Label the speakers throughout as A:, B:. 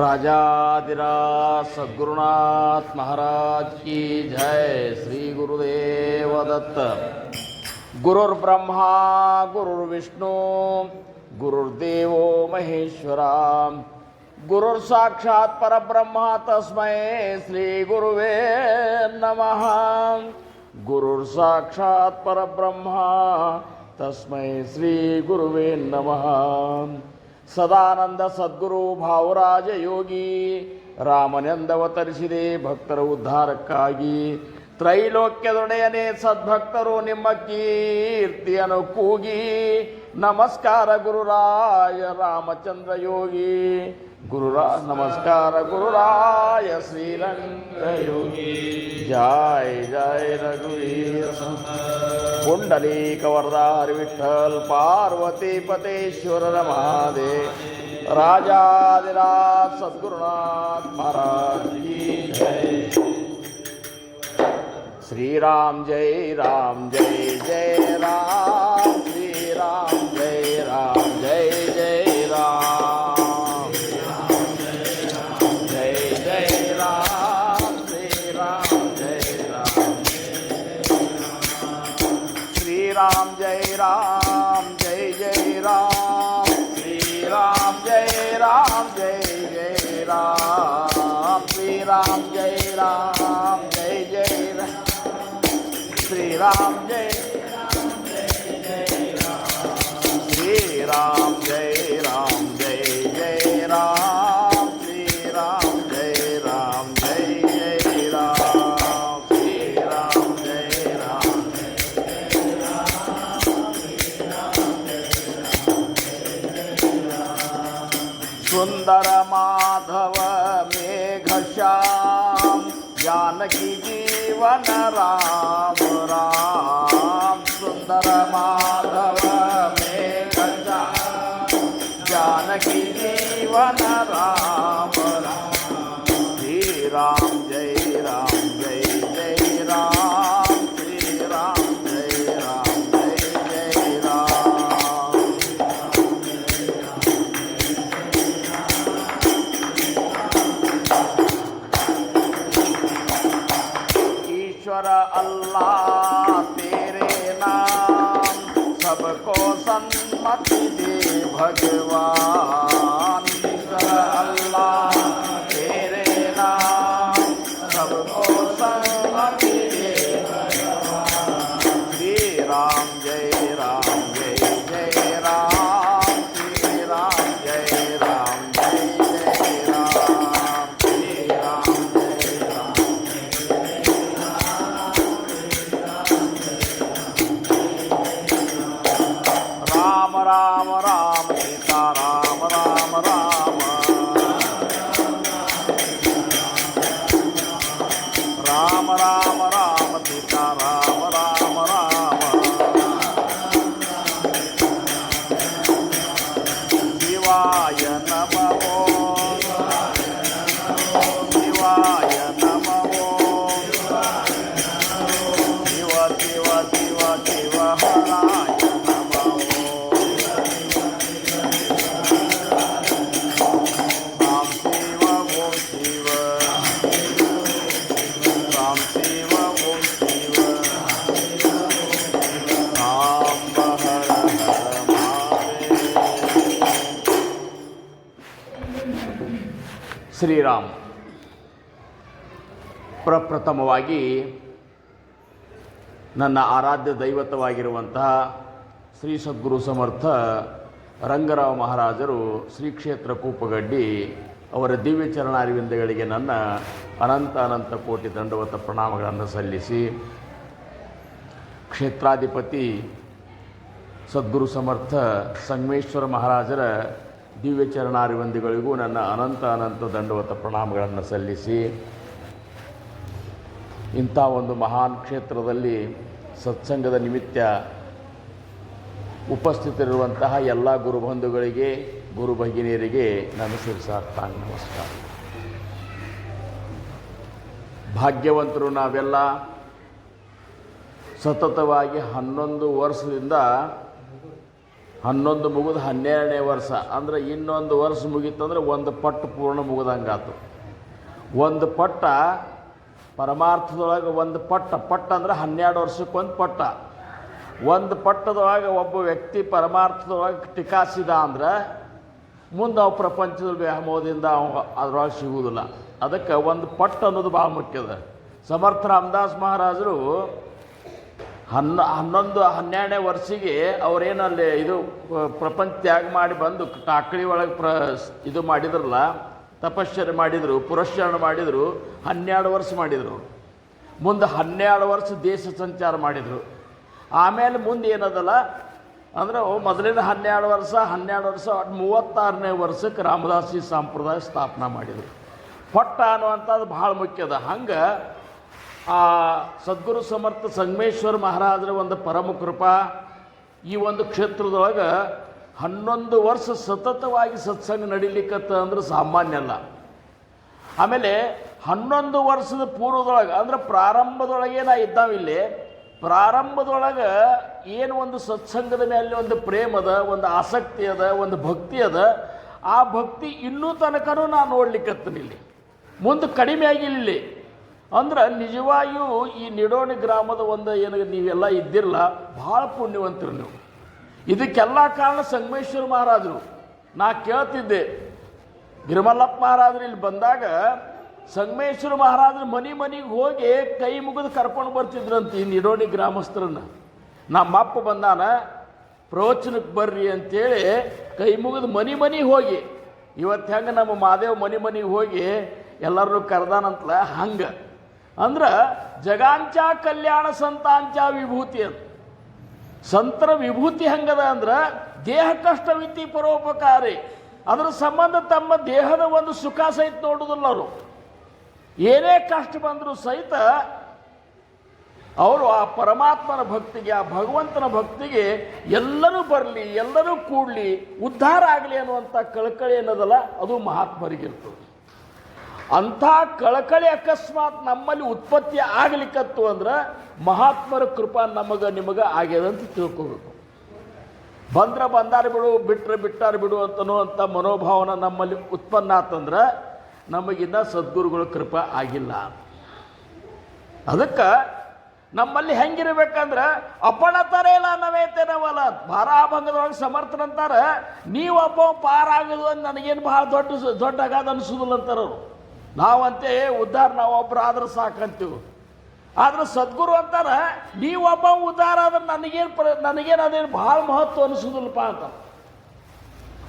A: राजाधिराज सद्गुरुनाथ महाराज की जय। श्री गुरुदेव दत्त। गुरुर्ब्रह्मा गुरुर्विष्णु गुरुर्देवो महेश्वरा गुरुर्साक्षात् परब्रह्म तस्मै श्री गुरुवे नमः। गुरुर्साक्षात् परब्रह्म तस्मै श्री गुरुवे नमः। ಸದಾನಂದ ಸದ್ಗುರು ಭಾವರಾಜ ಯೋಗಿ ರಾಮನೆಂದವತರಿಸಿದೆ ಭಕ್ತರ ಉದ್ಧಾರಕ್ಕಾಗಿ. ತ್ರೈಲೋಕ್ಯದೊಡೆಯನೇ ಸದ್ಭಕ್ತರು ನಿಮ್ಮ ಕೀರ್ತಿಯನ್ನು ಕೂಗಿ. ನಮಸ್ಕಾರ ಗುರುರಾಯ ರಾಮಚಂದ್ರ ಯೋಗಿ ನಮಸ್ಕಾರ ಗುರುರಾಯ ಶ್ರೀರಂಗ ಯೋಗಿ. ಜಯ ಜಯ ರಘುವೀರ ಪುಂಡಲೀಕ ವರದಾ ಹರಿ ವಿಠ್ಠಲ್ ಪಾರ್ವತಿ ಪತೇಶ್ವರ ಮಹಾದೇವ. ರಾಜಾಧಿರಾಜ ಸದ್ಗುರುನಾಥ महाराज की जय। श्री राम जय जय राम। श्री राम जय जय राम। जय जय राम। श्री राम जय राम जय राम। जय जय राम। श्री राम जय जय राम। श्री राम जय जय राम। श्री राम जय श्री राम जय जय राम। श्री राम जय जय राम। श्री राम जय सुंदर माधव मेघश्याम जानकी जीवन राम राम। सुंदर माधव मेघश्याम जानकी जीवन राम राम। श्री राम जय जय राम। श्री राम जय जय राम। ईश्वर अल्लाह तेरे नाम सबको सन्मति दे भगवान। ईश्वर अल्लाह तेरे नाम सबको सन्मति दे भगवान। श्री राम जय जय राम। श्री राम जय जय राम। श्री राम राम राम राम सीता राम राम राम। राम राम राम सीता राम राम राम। शिवाय नमो शिवाय नमो शिव शिव शिव शिव हराय ಶ್ರೀರಾಮ್. ಪ್ರಪ್ರಥಮವಾಗಿ ನನ್ನ ಆರಾಧ್ಯ ದೈವತವಾಗಿರುವಂತಹ ಶ್ರೀ ಸದ್ಗುರು ಸಮರ್ಥ ರಂಗರಾವ್ ಮಹಾರಾಜರು ಶ್ರೀ ಕ್ಷೇತ್ರ ಕೂಪಗಡ್ಡಿ ಅವರ ದಿವ್ಯ ಚರಣಾರವಿಂದಗಳಿಗೆ ನನ್ನ ಅನಂತ ಕೋಟಿ ದಂಡವತ ಪ್ರಣಾಮಗಳನ್ನು ಸಲ್ಲಿಸಿ, ಕ್ಷೇತ್ರಾಧಿಪತಿ ಸದ್ಗುರು ಸಮರ್ಥ ಸಂಗಮೇಶ್ವರ ಮಹಾರಾಜರ ದಿವ್ಯ ಚರಣಾರವಿಂದಗಳಿಗೂ ನನ್ನ ಅನಂತ ದಂಡವತ ಪ್ರಣಾಮಗಳನ್ನು ಸಲ್ಲಿಸಿ, ಇಂಥ ಒಂದು ಮಹಾನ್ ಕ್ಷೇತ್ರದಲ್ಲಿ ಸತ್ಸಂಗದ ನಿಮಿತ್ತ ಉಪಸ್ಥಿತರಿರುವಂತಹ ಎಲ್ಲ ಗುರುಬಂಧುಗಳಿಗೆ ಗುರು ಭಗಿನಿಯರಿಗೆ ನನ್ನ ಶಿರಸಾಷ್ಟಾಂಗ ನಮಸ್ಕಾರ. ಭಾಗ್ಯವಂತರು ನಾವೆಲ್ಲ ಸತತವಾಗಿ 11 ವರ್ಷದಿಂದ 11 ಮುಗಿದು 12ನೇ ವರ್ಷ ಅಂದರೆ ಇನ್ನೊಂದು ವರ್ಷ ಮುಗೀತಂದ್ರೆ ಒಂದು ಪಟ್ಟು ಪೂರ್ಣ ಮುಗಿದಂಗಾತು. ಒಂದು ಪಟ್ಟ ಪರಮಾರ್ಥದೊಳಗೆ ಒಂದು ಪಟ್ಟ ಅಂದರೆ 12 ವರ್ಷಕ್ಕೊಂದು ಪಟ್ಟ. ಒಂದು ಪಟ್ಟದೊಳಗೆ ಒಬ್ಬ ವ್ಯಕ್ತಿ ಪರಮಾರ್ಥದೊಳಗೆ ಟಿಕಾಸಿದ ಅಂದ್ರೆ ಮುಂದೆ ಅವು ಪ್ರಪಂಚದ ವ್ಯಾಮೋಹದಿಂದ ಅದರೊಳಗೆ ಸಿಗುವುದಿಲ್ಲ. ಅದಕ್ಕೆ ಒಂದು ಪಟ್ಟು ಅನ್ನೋದು ಭಾಳ ಮುಖ್ಯದ. ಸಮರ್ಥ ರಾಮದಾಸ್ ಮಹಾರಾಜರು 12ನೇ ವರ್ಷಿಗೆ ಅವರೇನಲ್ಲಿ ಇದು ಪ್ರಪಂಚ ತ್ಯಾಗ ಮಾಡಿ ಬಂದು ಕಾಕಳಿ ಒಳಗೆ ಇದು ಮಾಡಿದ್ರಲ್ಲ, ತಪಶ್ಚರ್ಯ ಮಾಡಿದರು, ಪುರಸ್ಕರಣ ಮಾಡಿದರು. 12 ವರ್ಷ ಮಾಡಿದರು. ಮುಂದೆ 12 ವರ್ಷ ದೇಶ ಸಂಚಾರ ಮಾಡಿದರು. ಆಮೇಲೆ ಮುಂದೆ ಏನದಲ್ಲ ಅಂದ್ರೆ ಮೊದಲಿನ 12 ವರ್ಷ 36ನೇ ವರ್ಷಕ್ಕೆ ರಾಮದಾಸಿ ಸಂಪ್ರದಾಯ ಸ್ಥಾಪನೆ ಮಾಡಿದರು. ಪಟ್ಟ ಅನ್ನುವಂಥದ್ದು ಭಾಳ ಮುಖ್ಯದ. ಹಂಗೆ ಆ ಸದ್ಗುರು ಸಮರ್ಥ ಸಂಗಮೇಶ್ವರ ಮಹಾರಾಜರ ಒಂದು ಪರಮ ಕೃಪಾ ಈ ಒಂದು ಕ್ಷೇತ್ರದೊಳಗೆ 11 ವರ್ಷ ಸತತವಾಗಿ ಸತ್ಸಂಗ ನಡೀಲಿಕ್ಕತ್ತ ಅಂದ್ರೆ ಸಾಮಾನ್ಯ ಅಲ್ಲ. ಆಮೇಲೆ 11 ವರ್ಷದ ಪೂರ್ವದೊಳಗೆ ಅಂದ್ರೆ ಪ್ರಾರಂಭದೊಳಗೆ ನಾ ಇದ್ದಾವಿಲ್ಲಿ. ಪ್ರಾರಂಭದೊಳಗೆ ಏನು ಒಂದು ಸತ್ಸಂಗದ ಮೇಲೆ ಒಂದು ಪ್ರೇಮ ಅದ, ಒಂದು ಆಸಕ್ತಿ ಅದ, ಒಂದು ಭಕ್ತಿ ಅದ. ಆ ಭಕ್ತಿ ಇನ್ನೂ ತನಕನೂ ನಾನು ನೋಡ್ಲಿಕ್ಕತ್ತನಿಲ್ಲಿ, ಮುಂದೆ ಕಡಿಮೆ ಆಗಿಲ್ಲ. ಅಂದ್ರೆ ನಿಜವಾಗಿಯೂ ಈ ನಿಡೋಣಿ ಗ್ರಾಮದ ಒಂದು ಏನು ನೀವೆಲ್ಲ ಇದ್ದಿರಲ್ಲ, ಭಾಳ ಪುಣ್ಯವಂತರು ನೀವು. ಇದಕ್ಕೆಲ್ಲ ಕಾರಣ ಸಂಗಮೇಶ್ವರ ಮಹಾರಾಜರು. ನಾ ಕೇಳ್ತಿದ್ದೆ, ಗಿರಿಮಲ್ಲಪ್ಪ ಮಹಾರಾಜರು ಇಲ್ಲಿ ಬಂದಾಗ ಸಂಗಮೇಶ್ವರ ಮಹಾರಾಜರು ಮನೆಗೆ ಹೋಗಿ ಕೈ ಮುಗಿದು ಕರ್ಕೊಂಡು ಬರ್ತಿದ್ರಂತ ಈ ನಿಡೋಣಿ ಗ್ರಾಮಸ್ಥರನ್ನ. ನಮ್ಮಪ್ಪ ಬಂದಾನ ಪ್ರವಚನಕ್ಕೆ ಬರ್ರಿ ಅಂತೇಳಿ ಕೈ ಮುಗಿದು ಮನೆಗೆ ಹೋಗಿ, ಇವತ್ತು ಹೆಂಗೆ ನಮ್ಮ ಮಾದೇವ್ ಮನೆಗೆ ಹೋಗಿ ಎಲ್ಲರನ್ನೂ ಕರೆದಾನಂತಲ ಹಂಗೆ. ಅಂದ್ರೆ ಜಗಾಂಚ ಕಲ್ಯಾಣ ಸಂತಾಂಚ ವಿಭೂತಿ ಅಂತ. ಸಂತರ ವಿಭೂತಿ ಹಂಗದ ಅಂದ್ರೆ ದೇಹ ಕಷ್ಟವಿತಿ ಪರೋಪಕಾರಿ. ಅದರ ಸಂಬಂಧ ತಮ್ಮ ದೇಹದ ಒಂದು ಸುಖ ಸಹಿತ ನೋಡುವುದಿಲ್ಲ ಅವರು. ಏನೇ ಕಷ್ಟ ಬಂದರೂ ಸಹಿತ ಅವರು ಆ ಪರಮಾತ್ಮನ ಭಕ್ತಿಗೆ, ಆ ಭಗವಂತನ ಭಕ್ತಿಗೆ ಎಲ್ಲರೂ ಬರಲಿ, ಎಲ್ಲರೂ ಕೂಡಲಿ, ಉದ್ಧಾರ ಆಗಲಿ ಅನ್ನುವಂಥ ಕಳಕಳಿ ಅನ್ನೋದಲ್ಲ, ಅದು ಮಹಾತ್ಮರಿಗಿರ್ತದೆ. ಅಂಥ ಕಳಕಳಿ ಅಕಸ್ಮಾತ್ ನಮ್ಮಲ್ಲಿ ಉತ್ಪತ್ತಿ ಆಗಲಿಕ್ಕತ್ತು ಅಂದ್ರೆ ಮಹಾತ್ಮರ ಕೃಪಾ ನಿಮಗೆ ಆಗ್ಯದಂತ ತಿಳ್ಕೋಬೇಕು. ಬಂದಾರ ಬಿಡು, ಬಿಟ್ಟಾರ ಬಿಡು ಅಂತನ್ನುವಂಥ ಮನೋಭಾವನ ನಮ್ಮಲ್ಲಿ ಉತ್ಪನ್ನ ಆತಂದ್ರೆ ನಮಗಿನ್ನ ಸದ್ಗುರುಗಳ ಕೃಪಾ ಆಗಿಲ್ಲ. ಅದಕ್ಕೆ ನಮ್ಮಲ್ಲಿ ಹೆಂಗಿರ್ಬೇಕಂದ್ರೆ ಅಪಣತರೇಲ ನವೇತನವಲ್ಲ. ಭಾರಾಭಂಗದೊಳಗೆ ಸಮರ್ಥನಂತಾರೆ, ನೀವೊಬ್ಬ ಪಾರಾಗೋದು ಅಂತ ನನಗೇನು ಭಾಳ ದೊಡ್ಡ ಅಗಾಧ ಅನಿಸೋದಿಲ್ಲ ಅಂತಾರವರು. ನಾವಂತೆ ಉದ್ಧಾರ ನಾವೊಬ್ಬರು ಆದ್ರೆ ಸಾಕಂತೀವಿ. ಆದ್ರೆ ಸದ್ಗುರು ಅಂತಾರೆ, ನೀವೊಬ್ಬ ಉದ್ಧಾರ ಆದ್ರೆ ನನಗೇನು ಅದೇನು ಭಾಳ ಮಹತ್ವ ಅನಿಸೋದಿಲ್ಲಪ್ಪ ಅಂತ.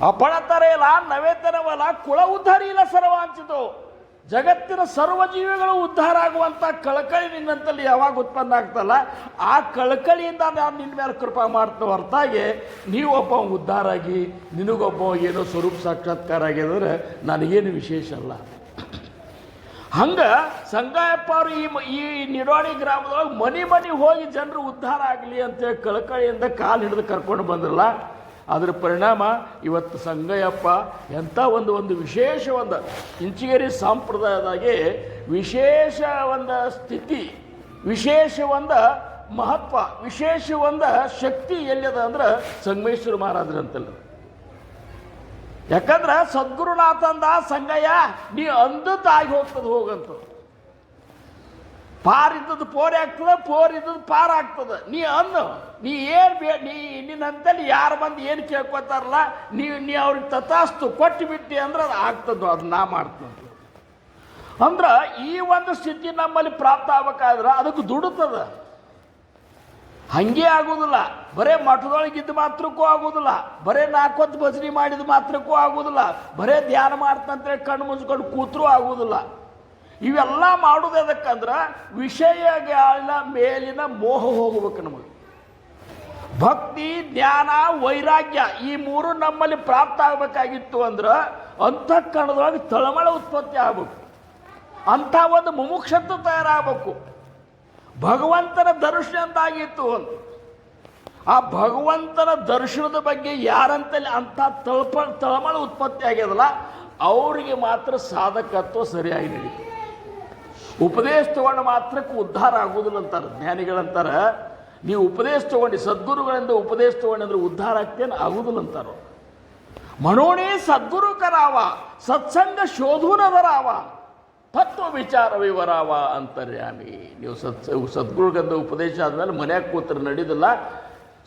A: ಅಪಣತರ ಇಲ್ಲ ನವೇತನವಲ್ಲ, ಕುಳ ಉದ್ಧಾರ ಇಲ್ಲ ಸರ್ವಾಂಚಿತು. ಜಗತ್ತಿನ ಸರ್ವ ಜೀವಿಗಳು ಉದ್ಧಾರ ಆಗುವಂಥ ಕಳಕಳಿ ನಿನ್ನಂತಲ್ಲಿ ಯಾವಾಗ ಉತ್ಪನ್ನ ಆಗ್ತಲ್ಲ, ಆ ಕಳಕಳಿಯಿಂದ ನಾನು ನಿನ್ನ ಮೇಲೆ ಕೃಪಾ ಮಾಡ್ತೇವೆ. ಹೊರತಾಗಿ ನೀವೊಬ್ಬ ಉದ್ಧಾರ ಆಗಿ ನಿನಗೊಬ್ಬ ಏನೋ ಸ್ವರೂಪ ಸಾಕ್ಷಾತ್ಕಾರ ಆಗಿದ್ರೆ ನನಗೇನು ವಿಶೇಷ ಅಲ್ಲ. ಹಂಗೆ ಸಂಗಾಯಪ್ಪ ಅವರು ಈ ನಿಡೋಣಿ ಗ್ರಾಮದೊಳಗೆ ಮನೆ ಹೋಗಿ ಜನರು ಉದ್ಧಾರ ಆಗಲಿ ಅಂತೇಳಿ ಕಳಕಳಿಯಿಂದ ಕಾಲು ಹಿಡಿದು ಕರ್ಕೊಂಡು ಬಂದ್ರಲ್ಲ, ಅದರ ಪರಿಣಾಮ ಇವತ್ತು ಸಂಗಯ್ಯಪ್ಪ ಎಂಥ ಒಂದು ವಿಶೇಷ ಒಂದು ಇಂಚಿಗೇರಿ ಸಂಪ್ರದಾಯದಾಗೆ ವಿಶೇಷ ಒಂದು ಸ್ಥಿತಿ, ವಿಶೇಷ ಒಂದು ಮಹತ್ವ, ವಿಶೇಷ ಒಂದು ಶಕ್ತಿ ಎಲ್ಲಿದೆ ಅಂದ್ರೆ ಸಂಗಮೇಶ್ವರ ಮಹಾರಾಜರಂತಲ್ಲ. ಯಾಕಂದ್ರೆ ಸದ್ಗುರುನಾಥ ಅಂದ, ಸಂಗಯ್ಯ ನೀ ಅಂದದ್ದು ಆಗಿ ಹೋಗ್ತದೆ ಹೋಗಂತ. ಪಾರ್ ಇದ್ದದ್ದು ಪೋರೆ ಆಗ್ತದೆ, ಪೋರ್ ಇದ್ದದ್ದು ಪಾರ್ ಆಗ್ತದೆ. ನೀ ನಿನ್ನಂತಲ್ಲಿ ಯಾರು ಬಂದು ಏನು ಕೇಳ್ಕೊತಾರಲ್ಲ, ನೀ ಅವ್ರಿಗೆ ತಥಾಸ್ತು ಕೊಟ್ಟು ಬಿಟ್ಟು ಅಂದ್ರೆ ಅದು ಆಗ್ತದೆ, ಅದು ನಾ ಮಾಡ್ತದೆ. ಅಂದ್ರೆ ಈ ಒಂದು ಸ್ಥಿತಿ ನಮ್ಮಲ್ಲಿ ಪ್ರಾಪ್ತ ಆಗ್ಬೇಕಾದ್ರೆ ಅದಕ್ಕೆ ದುಡುತ್ತದ. ಹಂಗೆ ಆಗೋದಿಲ್ಲ. ಬರೇ ಮಠದೊಳಗಿದ್ದು ಮಾತ್ರಕ್ಕೂ ಆಗೋದಿಲ್ಲ, ಬರೇ 4 ಹೊತ್ತು ಭಜನೆ ಮಾಡಿದ ಮಾತ್ರಕ್ಕೂ ಆಗೋದಿಲ್ಲ, ಬರೇ ಧ್ಯಾನ ಮಾಡ್ತಂತೇಳಿ ಕಣ್ಣು ಮುಚ್ಕೊಂಡು ಕೂತ್ರೂ ಆಗೋದಿಲ್ಲ. ಇವೆಲ್ಲ ಮಾಡೋದು ಎದಕ್ಕಂದ್ರೆ ವಿಷಯಗಳ ಮೇಲಿನ ಮೋಹ ಹೋಗ್ಬೇಕು ನಮಗೆ. ಭಕ್ತಿ, ಜ್ಞಾನ, ವೈರಾಗ್ಯ ಈ 3 ನಮ್ಮಲ್ಲಿ ಪ್ರಾಪ್ತ ಆಗಬೇಕಾಗಿತ್ತು ಅಂದ್ರೆ ಅಂತಃಕರಣದೊಳಗೆ ತಳಮಳ ಉತ್ಪತ್ತಿ ಆಗಬೇಕು. ಅಂಥ ಒಂದು ಮುಮುಕ್ಷತ್ವ ತಯಾರಾಗಬೇಕು. ಭಗವಂತನ ದರ್ಶನ ಅಂತಾಗಿತ್ತು ಅಂತ. ಆ ಭಗವಂತನ ದರ್ಶನದ ಬಗ್ಗೆ ಯಾರಂತಲ್ಲಿ ಅಂಥ ತಳಮಳ ಉತ್ಪತ್ತಿ ಆಗ್ಯದಲ್ಲ ಅವರಿಗೆ ಮಾತ್ರ ಸಾಧಕತ್ವ ಸರಿಯಾಗಿ ನಡೀತದೆ. ಉಪದೇಶ ತಗೊಂಡು ಮಾತ್ರಕ್ಕೆ ಉದ್ಧಾರ ಆಗುವುದಿಲ್ಲ ಅಂತಾರೆ ಜ್ಞಾನಿಗಳಂತಾರೆ. ನೀವು ಉಪದೇಶ ತಗೊಂಡು ಸದ್ಗುರುಗಳಿಂದ ಉಪದೇಶ ತಗೊಂಡು ಅಂದ್ರೆ ಉದ್ಧಾರ ಆಗ್ತೇನೆ ಆಗುವುದಿಲ್ಲ ಅಂತಾರೋ. ಮನೋಣಿ ಸದ್ಗುರು ಕರಾವ ಸತ್ಸಂಗ ಶೋಧೂನದರಾವ ತತ್ವ ವಿಚಾರ ವಿವರಾವ ಅಂತರ್ಯಾಮಿ. ನೀವು ಸದ್ಗುರುಗಳಿಂದ ಉಪದೇಶ ಆದಮೇಲೆ ಮನ್ಯಾಗ ಕೂತ್ರೆ ನಡೀದಿಲ್ಲ,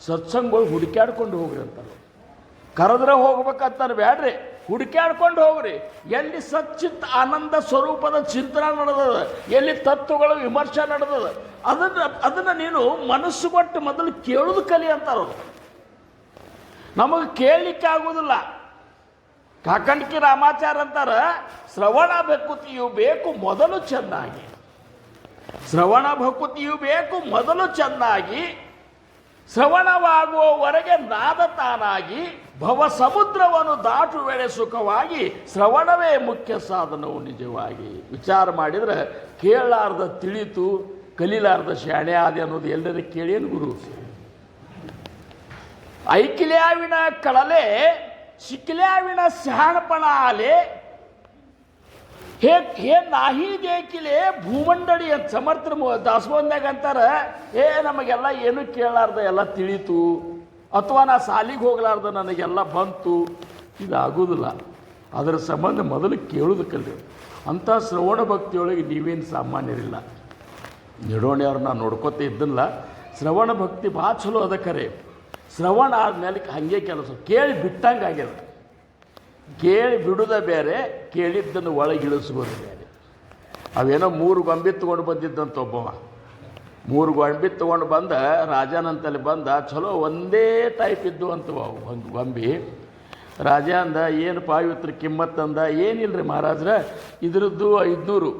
A: ಸತ್ಸಂಗಗಳು ಹುಡುಕ್ಯಾಡ್ಕೊಂಡು ಹೋಗ್ರಿ ಅಂತಾರೆ. ಕರೆದ್ರೆ ಹೋಗ್ಬೇಕಂತಾರೆ ಬ್ಯಾಡ್ರಿ, ಹುಡುಕ್ಯಾಡ್ಕೊಂಡು ಹೋಗ್ರಿ. ಎಲ್ಲಿ ಸಚ್ಚಿತ್ ಆನಂದ ಸ್ವರೂಪದ ಚಿಂತನೆ ನಡೆದದ, ಎಲ್ಲಿ ತತ್ವಗಳ ವಿಮರ್ಶೆ ನಡೆದದ, ಅದನ್ನು ನೀನು ಮನಸ್ಸು ಕೊಟ್ಟು ಮೊದಲು ಕೇಳೋದು ಕಲಿ ಅಂತಾರವರು. ನಮಗೆ ಕೇಳಲಿಕ್ಕೆ ಆಗೋದಿಲ್ಲ. ಕಾಕಂಡ್ಕಿ ರಾಮಾಚಾರ ಅಂತಾರ, ಶ್ರವಣ ಭಕುತಿಯು ಬೇಕು ಮೊದಲು ಚೆನ್ನಾಗಿ. ಶ್ರವಣ ಭಕುತಿಯು ಬೇಕು ಮೊದಲು ಚೆನ್ನಾಗಿ, ಶ್ರವಣವಾಗುವವರೆಗೆ ನಾದ ತಾನಾಗಿ, ಭವ ಸಮುದ್ರವನ್ನು ದಾಟು ವೇಳೆ ಸುಖವಾಗಿ, ಶ್ರವಣವೇ ಮುಖ್ಯ ಸಾಧನವು ನಿಜವಾಗಿ. ವಿಚಾರ ಮಾಡಿದರೆ ಕೇಳಲಾರ್ದ ತಿಳಿತು, ಕಲೀಲಾರ್ದ ಶಾಣೆ ಆದೆ ಅನ್ನೋದು ಎಲ್ಲರೂ ಕೇಳೇನು ಗುರು. ಐಕಿಲ್ಯಾವಿನ ಕಳಲೆ ಶಿಕ್ಲ್ಯಾವಿನ ಶಹಾಣಪಣ ಆಲೆ, ಹೇ ನಾಹಿ ದೇಕಿಲೆ ಭೂಮಂಡಳಿ ಅಂತ ಸಮರ್ಥ ದಾಸಬೋಧನ್ಯಾಗ ಅಂತಾರ. ನಮಗೆಲ್ಲ ಏನು ಕೇಳಲಾರ್ದ ಎಲ್ಲ ತಿಳಿತು, ಅಥವಾ ನಾ ಸಾಲಿಗೆ ಹೋಗ್ಲಾರ್ದ ನನಗೆಲ್ಲ ಬಂತು, ಇದಾಗೋದಿಲ್ಲ. ಅದರ ಸಂಬಂಧ ಮೊದಲು ಕೇಳೋದು ಕಲಿ. ಅಂಥ ಶ್ರವಣ ಭಕ್ತಿಯೊಳಗೆ ನೀವೇನು ಸಾಮಾನ್ಯರಿಲ್ಲ. ನಿಡೋಣಿಯವ್ರನ್ನ ನೋಡ್ಕೊತ ಇದ್ದಲ್ಲ. ಶ್ರವಣ ಭಕ್ತಿ ಭಾಳ ಚಲೋ ಅದ ಕರೆ. ಶ್ರವಣ ಆದಮೇಲೆ ಹಾಗೆ ಕೆಲಸ ಕೇಳಿ ಬಿಟ್ಟಂಗೆ ಆಗ್ಯದ. ಕೇಳಿ ಬಿಡುದ ಬೇರೆ, ಕೇಳಿದ್ದನ್ನು ಒಳಗಿಳಿಸುವುದು ಬೇರೆ. ಅವೇನೋ 3 ಗೊಂಬೆ ತೊಗೊಂಡು ಬಂದಿದ್ದಂತ ಒಬ್ಬವ. 3 ಗೊಂಬೆ ತೊಗೊಂಡು ಬಂದ, ರಾಜನಂತಲ್ಲಿ ಬಂದ. ಚಲೋ ಒಂದೇ ಟೈಪ್ ಇದ್ದು ಅಂತವ ಒಂದು ಗೊಂಬೆ. ರಾಜ ಅಂದ, ಏನಪ್ಪ ಇವತ್ತರ ಕಿಮ್ಮತ್ತು ಅಂದ. ಏನಿಲ್ಲರಿ ಮಹಾರಾಜ್ರ, ಇದ್ರದ್ದು 500,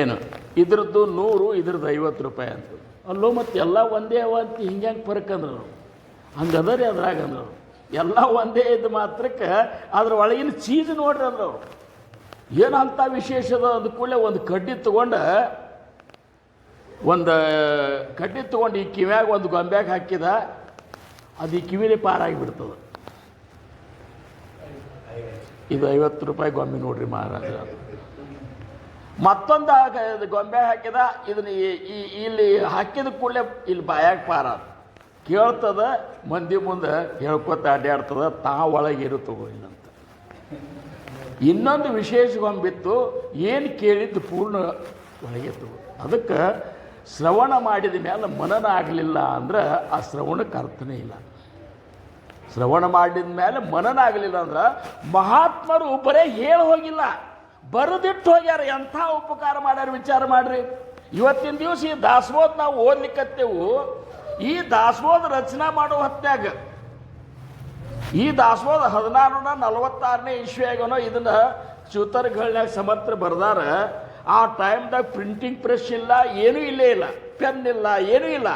A: ಏನು ಇದ್ರದ್ದು 100, ಇದ್ರದ್ದು 50 ರೂಪಾಯಿ ಅಂತ. ಅಲ್ಲೋ ಮತ್ತೆ ಎಲ್ಲ ಒಂದೇ ಅವ ಅಂತ ಹಿಂಗೆ ಫರಕ್ ಅಂದ್ರು. ಹಂಗದ ರೀ ಅದ್ರಾಗ ಅಂದ್ರು. ಎಲ್ಲ ಒಂದೇ ಇದ್ದು ಮಾತ್ರಕ್ಕೆ ಅದ್ರ ಒಳಗಿನ ಚೀಸ್ ನೋಡ್ರಿ ಅಂದ್ರು ಅವರು. ಏನು ಅಂಥ ವಿಶೇಷದ ಅಂದ ಕೂಡಲೇ ಒಂದು ಕಡ್ಡಿ ತೊಗೊಂಡು ಈ ಕಿವ್ಯಾಗ ಒಂದು ಗೊಂಬ್ಯಾಗ ಹಾಕಿದ. ಅದು ಈ ಕಿವಿಲಿ ಪಾರಾಗಿಬಿಡ್ತದೆ. ಇದು 50 ರೂಪಾಯಿ ಗೊಂಬೆ ನೋಡ್ರಿ ಮಹಾರಾಜ. ಮತ್ತೊಂದು ಗೊಂಬೆ ಹಾಕಿದ. ಇದನ್ನ ಇಲ್ಲಿ ಹಾಕಿದ ಕೂಡಲೇ ಇಲ್ಲಿ ಬಾಯಾಗ ಪಾರ ಕೇಳ್ತದ. ಮಂದಿ ಮುಂದೆ ಹೇಳ್ಕೊತ ಅಡ್ಡಾಡ್ತದ. ತಾ ಒಳಗೇರು ತಗೋಯಿಲ್ಲಂತ. ಇನ್ನೊಂದು ವಿಶೇಷ ಗೊಂಬಿತ್ತು, ಏನು ಕೇಳಿದ್ದು ಪೂರ್ಣ ಒಳಗೆ ತಗೋ. ಅದಕ್ಕೆ ಶ್ರವಣ ಮಾಡಿದ ಮೇಲೆ ಮನನ ಆಗಲಿಲ್ಲ ಅಂದ್ರೆ ಆ ಶ್ರವಣಕ್ಕೆ ಅರ್ಥನೇ ಇಲ್ಲ. ಶ್ರವಣ ಮಾಡಿದ ಮೇಲೆ ಮನನ ಆಗಲಿಲ್ಲ ಅಂದ್ರೆ ಮಹಾತ್ಮರು ಬರೇ ಹೇಳಿ ಹೋಗಿಲ್ಲ, ಬರೆದಿಟ್ಟು ಹೋಗ್ಯಾರ. ಎಂಥ ಉಪಕಾರ ಮಾಡ್ಯಾರ ವಿಚಾರ ಮಾಡ್ರಿ. ಇವತ್ತಿನ ದಿವಸ ಈ ದಾಸಬೋಧ ನಾವು ಓದ್ಲಿಕ್ಕತ್ತೇವು. ಈ ದಾಸಬೋಧ ರಚನಾ ಮಾಡೋ ಹೊತ್ನ್ಯಾಗ ಈ ದಾಸಬೋಧ 1646ನೇ ಇಸ್ವಿಯಾಗನೋ ಇದನ್ನ ಚೂತರ್ಗಳನ್ಯಾಗ ಸಮರ್ಥ ಬರ್ದಾರ. ಆ ಟೈಮ್ದಾಗ ಪ್ರಿಂಟಿಂಗ್ ಪ್ರೆಸ್ ಇಲ್ಲ, ಏನೂ ಇಲ್ಲೇ ಇಲ್ಲ, ಪೆನ್ ಇಲ್ಲ, ಏನೂ ಇಲ್ಲ.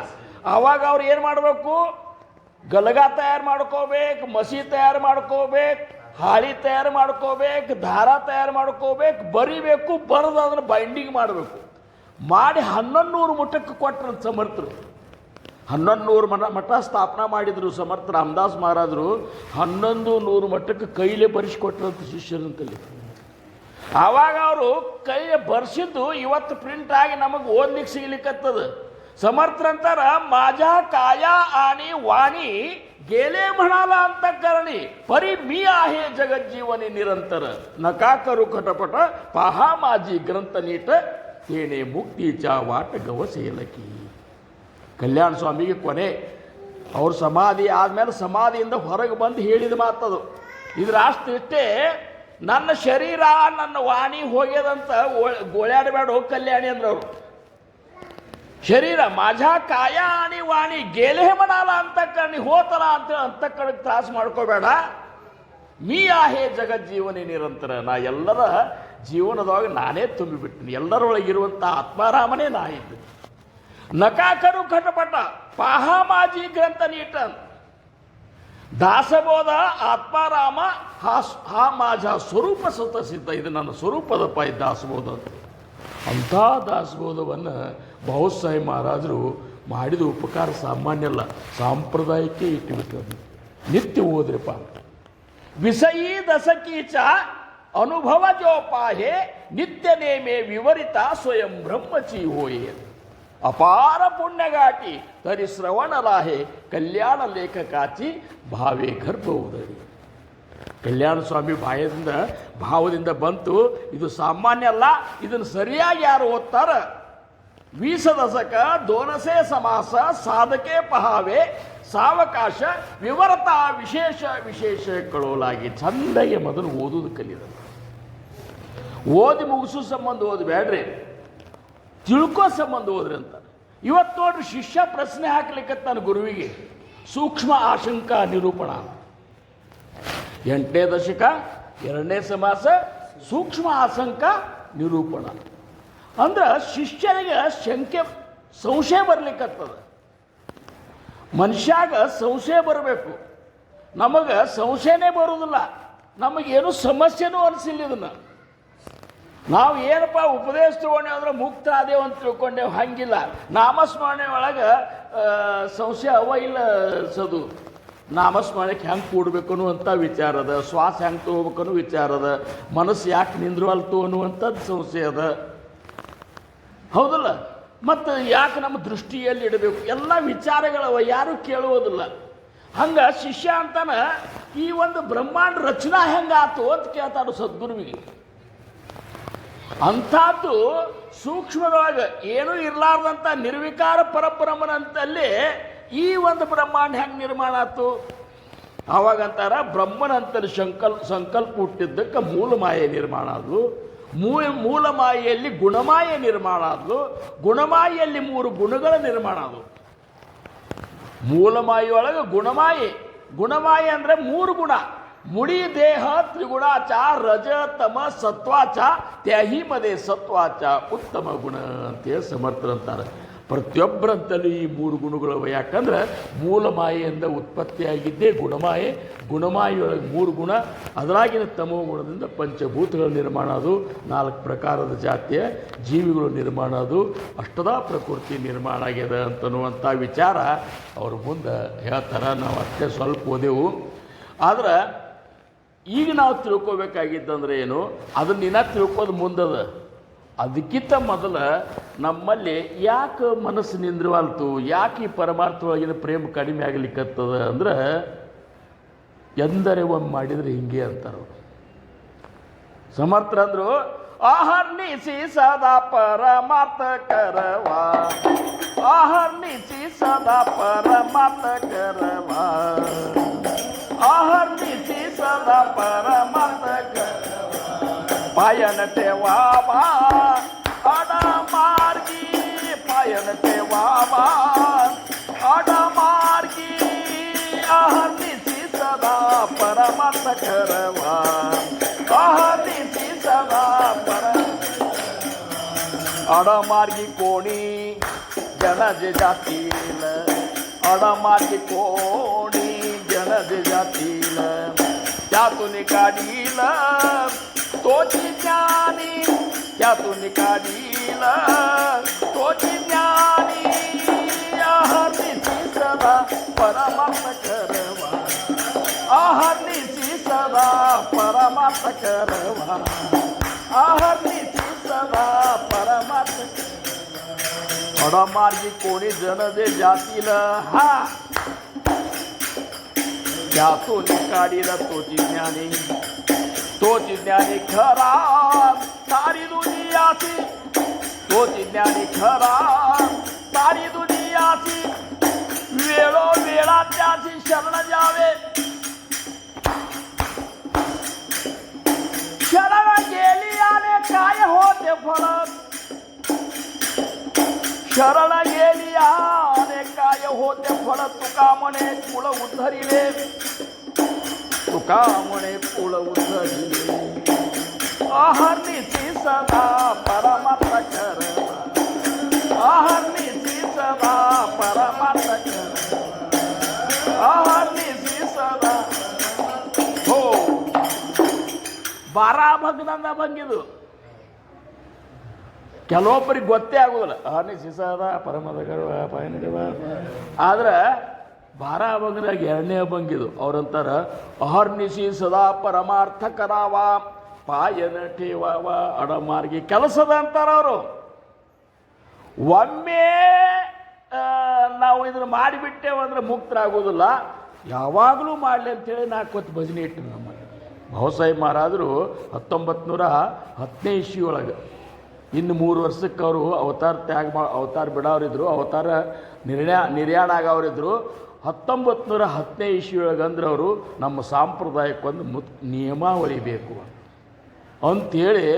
A: ಆವಾಗ ಅವ್ರು ಏನು ಮಾಡಬೇಕು? ಗಲಗ ತಯಾರು ಮಾಡ್ಕೋಬೇಕು, ಮಸಿ ತಯಾರು ಮಾಡ್ಕೋಬೇಕು, ಹಾಳಿ ತಯಾರು ಮಾಡ್ಕೋಬೇಕು, ದಾರ ತಯಾರು ಮಾಡ್ಕೋಬೇಕು, ಬರಿಬೇಕು, ಬರೆದು ಅದನ್ನು ಬೈಂಡಿಂಗ್ ಮಾಡಬೇಕು. ಮಾಡಿ 1100 ಮಠಕ್ಕೆ ಕೊಟ್ಟರು ಸಮರ್ಥರು. 1100 ಮಠ ಸ್ಥಾಪನಾ ಮಾಡಿದರು ಸಮರ್ಥ ರಾಮದಾಸ್ ಮಹಾರಾಜರು. 1100 ಮಠಕ್ಕೆ ಕೈಲೇ ಬರೆಸಿಕೊಟ್ರಂತ ಶಿಷ್ಯರಂತಲ್ಲಿ. ಆವಾಗ ಅವರು ಕೈಲೇ ಬರ್ಸಿದ್ದು ಇವತ್ತು ಪ್ರಿಂಟ್ ಆಗಿ ನಮಗೆ ಓದ್ಲಿಕ್ಕೆ ಸಿಗ್ಲಿಕ್ಕತ್ತದ. ಸಮರ್ಥರಂತಾರ, माझा काया आणि वाणी गेले म्हणाला अंतःकरणी, परी मी आहे जगज्जीवनी निरंतर, नका करू खटपट, पहा माझी ग्रंथ नीट, तेने मुक्तीच्या वाट गवसेलकी. ಕಲ್ಯಾಣ ಸ್ವಾಮಿಗೆ ಕೊನೆ ಅವ್ರ ಸಮಾಧಿ ಆದಮೇಲೆ ಸಮಾಧಿಯಿಂದ ಹೊರಗೆ ಬಂದು ಹೇಳಿದ ಮಾತದು. ಇದ್ರ ಅಷ್ಟು ಇಷ್ಟೇ, ನನ್ನ ಶರೀರ ನನ್ನ ವಾಣಿ ಹೋಗ್ಯದಂತ ಗೋಳ್ಯಾಡಬೇಡ ಹೋಗಿ ಕಲ್ಯಾಣಿ ಅಂದ್ರೆ ಅವರು. ಶರೀರ माझा काया आणि वाणी गेले म्हणाला अंतःकरणी, ಹೋತಲ ಅಂತ ಅಂತಃಕರಣಕ್ಕೆ ತ್ರಾಸ ಮಾಡ್ಕೋಬೇಡ. ಮೀ ಆಹೇ ಜಗಜ್ಜೀವನಿ ನಿರಂತರ, ನಾ ಎಲ್ಲರ ಜೀವನದೊಳಗೆ ನಾನೇ ತುಂಬಿಬಿಟ್ಟಿನಿ. ಎಲ್ಲರೊಳಗಿರುವಂಥ ಆತ್ಮಾರಾಮನೇ ನಾ ಇದ್ದೀನಿ. ನಕಾಕರು ಖಟಪಟ, ಪಾಹ ಮಾಜಿ ಗ್ರಂಥ ನೀಟ. ದಾಸಬೋಧ ಆತ್ಮಾರಾಮ ಹಾ ಮಾಜ ಸ್ವರೂಪ ಸ್ವತಃಸಿದ್ಧ. ಇದು ನನ್ನ ಸ್ವರೂಪದಪ್ಪ ಈ ದಾಸಬೋಧ. ಅಂಥ ದಾಸಬೋಧವನ್ನು ಬಹುಸಾಹಿ ಮಹಾರಾಜರು ಮಾಡಿದ ಉಪಕಾರ ಸಾಮಾನ್ಯ ಅಲ್ಲ, ಸಾಂಪ್ರದಾಯಕ್ಕೆ ಇಟ್ಟುಬಿಟ್ಟು ನಿತ್ಯ ಓದ್ರಿಪ್ಪ. ವಿಷಯೀ ದಶಕೀಚ ಅನುಭವ ಜೋಪಾಹೆ ನಿತ್ಯ ನೇಮೆ ವಿವರಿತ ಸ್ವಯಂ ಬ್ರಹ್ಮಚಿ ಹೋಯೆ. ಅಪಾರ ಪುಣ್ಯಗಾಟಿ ತರಿ ಶ್ರವಣಲಾಹೆ ಕಲ್ಯಾಣ ಲೇಖಕಾಚಿ ಭಾವೇ ಗರ್ಭ ಉದರಿ. ಕಲ್ಯಾಣ ಸ್ವಾಮಿ ಭಾವದಿಂದ ಬಂತು. ಇದು ಸಾಮಾನ್ಯ ಅಲ್ಲ, ಇದನ್ನು ಸರಿಯಾಗಿ ಯಾರು ಓದ್ತಾರ. 20 ದಶಕ ದೋನಸೆ ಸಮಾಸ ಸಾಧಕೆ ಪಹಾವೆ ಸಾವಕಾಶ ವಿವರತ ವಿಶೇಷಗಳಾಗಿ ಚಂದಾಗಿ ಮೊದಲು ಓದೋದು ಕಲಿಯೋದು. ಓದಿ ಮುಗಿಸೋ ಸಂಬಂಧ ಓದಬೇಡ್ರಿ, ತಿಳ್ಕೋ ಸಂಬಂಧ ಓದ್ರಿ ಅಂತ. ಇವತ್ತು ನೋಡ್ರಿ, ಶಿಷ್ಯ ಪ್ರಶ್ನೆ ಹಾಕ್ಲಿಕ್ಕೆ ತಾನು ಗುರುವಿಗೆ ಸೂಕ್ಷ್ಮ ಆಶಂಕಾ ನಿರೂಪಣ. 8ನೇ ದಶಕ 2ನೇ ಸಮಾಸ ಸೂಕ್ಷ್ಮ ಆಶಂಕ ನಿರೂಪಣ ಅಂದ್ರೆ ಶಿಷ್ಯನಿಗೆ ಸಂಶಯ ಬರ್ಲಿಕ್ಕತ್ತದ. ಮನುಷ್ಯಾಗ ಸಂಶಯ ಬರಬೇಕು. ನಮಗೆ ಸಂಶಯನೇ ಬರುವುದಿಲ್ಲ, ನಮಗೇನು ಸಮಸ್ಯೆನೂ ಅನಿಸಿಲ್ಲ. ಇದನ್ನು ನಾವು ಏನಪ್ಪ ಉಪದೇಶ ತಗೊಂಡೇವು ಅಂದ್ರೆ ಮುಕ್ತ ಆದೇವು ಅಂತ ತಿಳ್ಕೊಂಡೇವು. ಹಂಗಿಲ್ಲ. ನಾಮಸ್ಮರಣೆ ಒಳಗೆ ಸಂಶಯ ಅವ ಇಲ್ಲ ಸದು. ನಾಮಸ್ಮರಣೆಗೆ ಹೆಂಗೆ ಕೂಡಬೇಕು ಅನ್ನುವಂಥ ವಿಚಾರ ಅದ, ಶ್ವಾಸ ಹೆಂಗೆ ತಗೋಬೇಕು ಅನ್ನೋ ವಿಚಾರ ಅದ, ಮನಸ್ಸು ಯಾಕೆ ನಿಂದ್ರವಲ್ತು ಅನ್ನುವಂಥದ್ದು ಸಂಶಯ ಅದ, ಹೌದಲ್ಲ? ಮತ್ತು ಯಾಕೆ ನಮ್ಮ ದೃಷ್ಟಿಯಲ್ಲಿ ಇಡಬೇಕು, ಎಲ್ಲ ವಿಚಾರಗಳವ, ಯಾರು ಕೇಳುವುದಿಲ್ಲ. ಹಂಗೆ ಶಿಷ್ಯ ಅಂತಾನ ಈ ಒಂದು ಬ್ರಹ್ಮಾಂಡ ರಚನಾ ಹೆಂಗಾತು ಅಂತ ಕೇಳ್ತಾడు ಸದ್ಗುರುವಿಗೆ. ಅಂಥದ್ದು ಸೂಕ್ಷ್ಮದೊಳಗೆ ಏನೂ ಇರಲಾರ್ದಂಥ ನಿರ್ವಿಕಾರ ಪರಬ್ರಹ್ಮನಂತಲ್ಲಿ ಈ ಒಂದು ಬ್ರಹ್ಮಾಂಡ ಹೆಂಗೆ ನಿರ್ಮಾಣ ಆಯ್ತು? ಆವಾಗಂತಾರ ಬ್ರಹ್ಮನಂತಲ್ಲಿ ಸಂಕಲ್ಪ ಹುಟ್ಟಿದ್ದಕ್ಕೆ ಮೂಲ ಮಾಯೆ ನಿರ್ಮಾಣ ಆದವು. ಮೂಲ ಮಾಯೆಯಲ್ಲಿ ಗುಣಮಾಯೆ ನಿರ್ಮಾಣ ಆದವು. ಗುಣಮಾಯೆಯಲ್ಲಿ 3 ಗುಣಗಳ ನಿರ್ಮಾಣ ಆದವು. ಮೂಲ ಮಾಯೆಯೊಳಗೆ ಗುಣಮಾಯೆ ಅಂದರೆ 3 ಗುಣ. ಮುಡಿ ದೇಹ ತ್ರಿಗುಣಾಚ ರಜ ತಮ ಸತ್ವಾಚ ತ್ಯಾಹಿ ಮದೆ ಸತ್ವಾಚ ಉತ್ತಮ ಗುಣ ಅಂತೇಳಿ ಸಮರ್ಥರಂತಾರೆ. ಪ್ರತಿಯೊಬ್ಬರಂತಲೂ ಈ 3 ಗುಣಗಳವ. ಯಾಕಂದ್ರೆ ಮೂಲ ಮಾಯೆಯಿಂದ ಉತ್ಪತ್ತಿಯಾಗಿದ್ದೇ ಗುಣಮಾಯೆಯೊಳಗೆ 3 ಗುಣ. ಅದರಾಗಿನ ತಮೋ ಗುಣದಿಂದ ಪಂಚಭೂತಗಳ ನಿರ್ಮಾಣ ಅದು, 4 ಪ್ರಕಾರದ ಜಾತಿಯ ಜೀವಿಗಳು ನಿರ್ಮಾಣ ಅದು, ಅಷ್ಟದ ಪ್ರಕೃತಿ ನಿರ್ಮಾಣ ಆಗ್ಯದ ಅಂತನ್ನುವಂಥ ವಿಚಾರ ಅವ್ರ ಮುಂದೆ ಹೇಳ್ತಾರೆ. ನಾವು ಅಷ್ಟೇ ಸ್ವಲ್ಪ ಓದೆವು. ಆದ್ರೆ ಈಗ ನಾವು ತಿಳ್ಕೊಬೇಕಾಗಿದ್ದಂದ್ರೆ ಏನು, ಅದನ್ನ ತಿಳ್ಕೋದು ಮುಂದದ. ಅದಕ್ಕಿಂತ ಮೊದಲ ನಮ್ಮಲ್ಲಿ ಯಾಕೆ ಮನಸ್ಸು ನಿಂದ್ರವಾಲ್ತು, ಯಾಕೆ ಈ ಪರಮಾರ್ಥವಾಗಿನ ಪ್ರೇಮ ಕಡಿಮೆ ಆಗಲಿಕ್ಕತ್ತದ ಅಂದ್ರೆ, ಎಂದರೆ ಒಮ್ಮೆ ಮಾಡಿದರೆ ಹಿಂಗೆ ಅಂತಾರೆ ಸಮರ್ಥರಂದ್ರು. ಆಹರ್ನಿಸಿ ಸದಾ ಪರಮಾರ್ಥ ಕರವಾ, ಆಹರ್ನಿಸಿ ಸದಾ ಪರಮಾರ್ಥ ಕರವಾ, ಆಹರ್ನಿಸಿ ಸದಾ ಪರಮಾರ್ಥ ಕರವಾ, ಪಾಯನ ಟೇವಾಬಾ ಅಡ ಮಾರ್ಗಿ, ಪಾಯನ ಟೇವಾಬಾ ಅಡ ಮಾರ್ಗಿ, ಆಹರ್ನಿಸಿ ಸದಾ ಪರಮಾರ್ಥ ಕರವಾ, ಆಹರ್ನಿಸಿ ಸದಾ अडमार्गी कोणी जनज जातील, अडमार्गी कोणी जनज जातील, त्यातून काढील तोची ज्ञानी, त्यातून काढील तोची ज्ञानी, आहर्निशी सदा परमार्थ करवा, आहर्निशी सदा परमार्थ करवा, आहर्निशी सदा परमार्थ. अडमार्गी कोणी जन जे जातील, हा त्यातून काढील तोची ज्ञानी, तोची ज्ञानी खरा सारी दुनियाची, तोची ज्ञानी खरा सारी दुनियाची, वेळोवेळा त्याची शरण जावे, शरण गेली आणि काय होते फळ, शरण गेली आणि काय होते फळ, तुका म्हणे कुळ उद्धरिले, तुका म्हणे कुळ उद्धरिले, आहर्निशी सदा परमार्थ करवा, आहर्निशी सदा परमार्थ करवा, आहर्निशी सदा. हो 12 ಭಂಗದಿಂದ ಬಂಗಿದು ಕೆಲವೊಬ್ಬರಿಗೆ ಗೊತ್ತೇ ಆಗೋದಿಲ್ಲ ಅಹರ್ನಿಶಿ ಸದಾ ಪರಮದಗವ ಪಯನಗವ. ಆದ್ರೆ ಬಾರ ಅಭಂಗದಾಗ ಎರಡನೇ ಅಭಂಗಿದು ಅವ್ರಂತಾರ ಅಹರ್ನಿಶಿ ಸದಾ ಪರಮಾರ್ಥ ಕರಾವ ಪಾಯನ ಠೇವಾವ ಅಡಮಾರ್ಗಿ ಕೆಲಸದ ಅಂತಾರ ಅವರು. ಒಮ್ಮೆ ನಾವು ಇದನ್ನು ಮಾಡಿಬಿಟ್ಟೇವಂದ್ರೆ ಮುಕ್ತರಾಗೋದಿಲ್ಲ, ಯಾವಾಗಲೂ ಮಾಡಲಿ ಅಂತೇಳಿ 4 ಹೊತ್ತು ಭಜನೆ ಇಟ್ಟು ನಮ್ಮ ಭಾವಸಾಹೇಬ್ ಮಹಾರಾಜರು 1910ನೇ ಇಸ್ವಿ ಒಳಗೆ ಇನ್ನು 3 ವರ್ಷಕ್ಕೆ ಅವರು ಅವತಾರ ಬಿಡೋರಿದ್ರು, ಅವತಾರ ನಿರ್ಯಾಣ ಆಗೋರಿದ್ರು. 1910ನೇ ಇಸ್ವಿ ಒಳಗೆ ಅಂದ್ರೆ ಅವರು ನಮ್ಮ ಸಾಂಪ್ರದಾಯಕ್ಕೊಂದು ನಿಯಮಾವಳಿ ಬೇಕು ಅಂಥೇಳಿ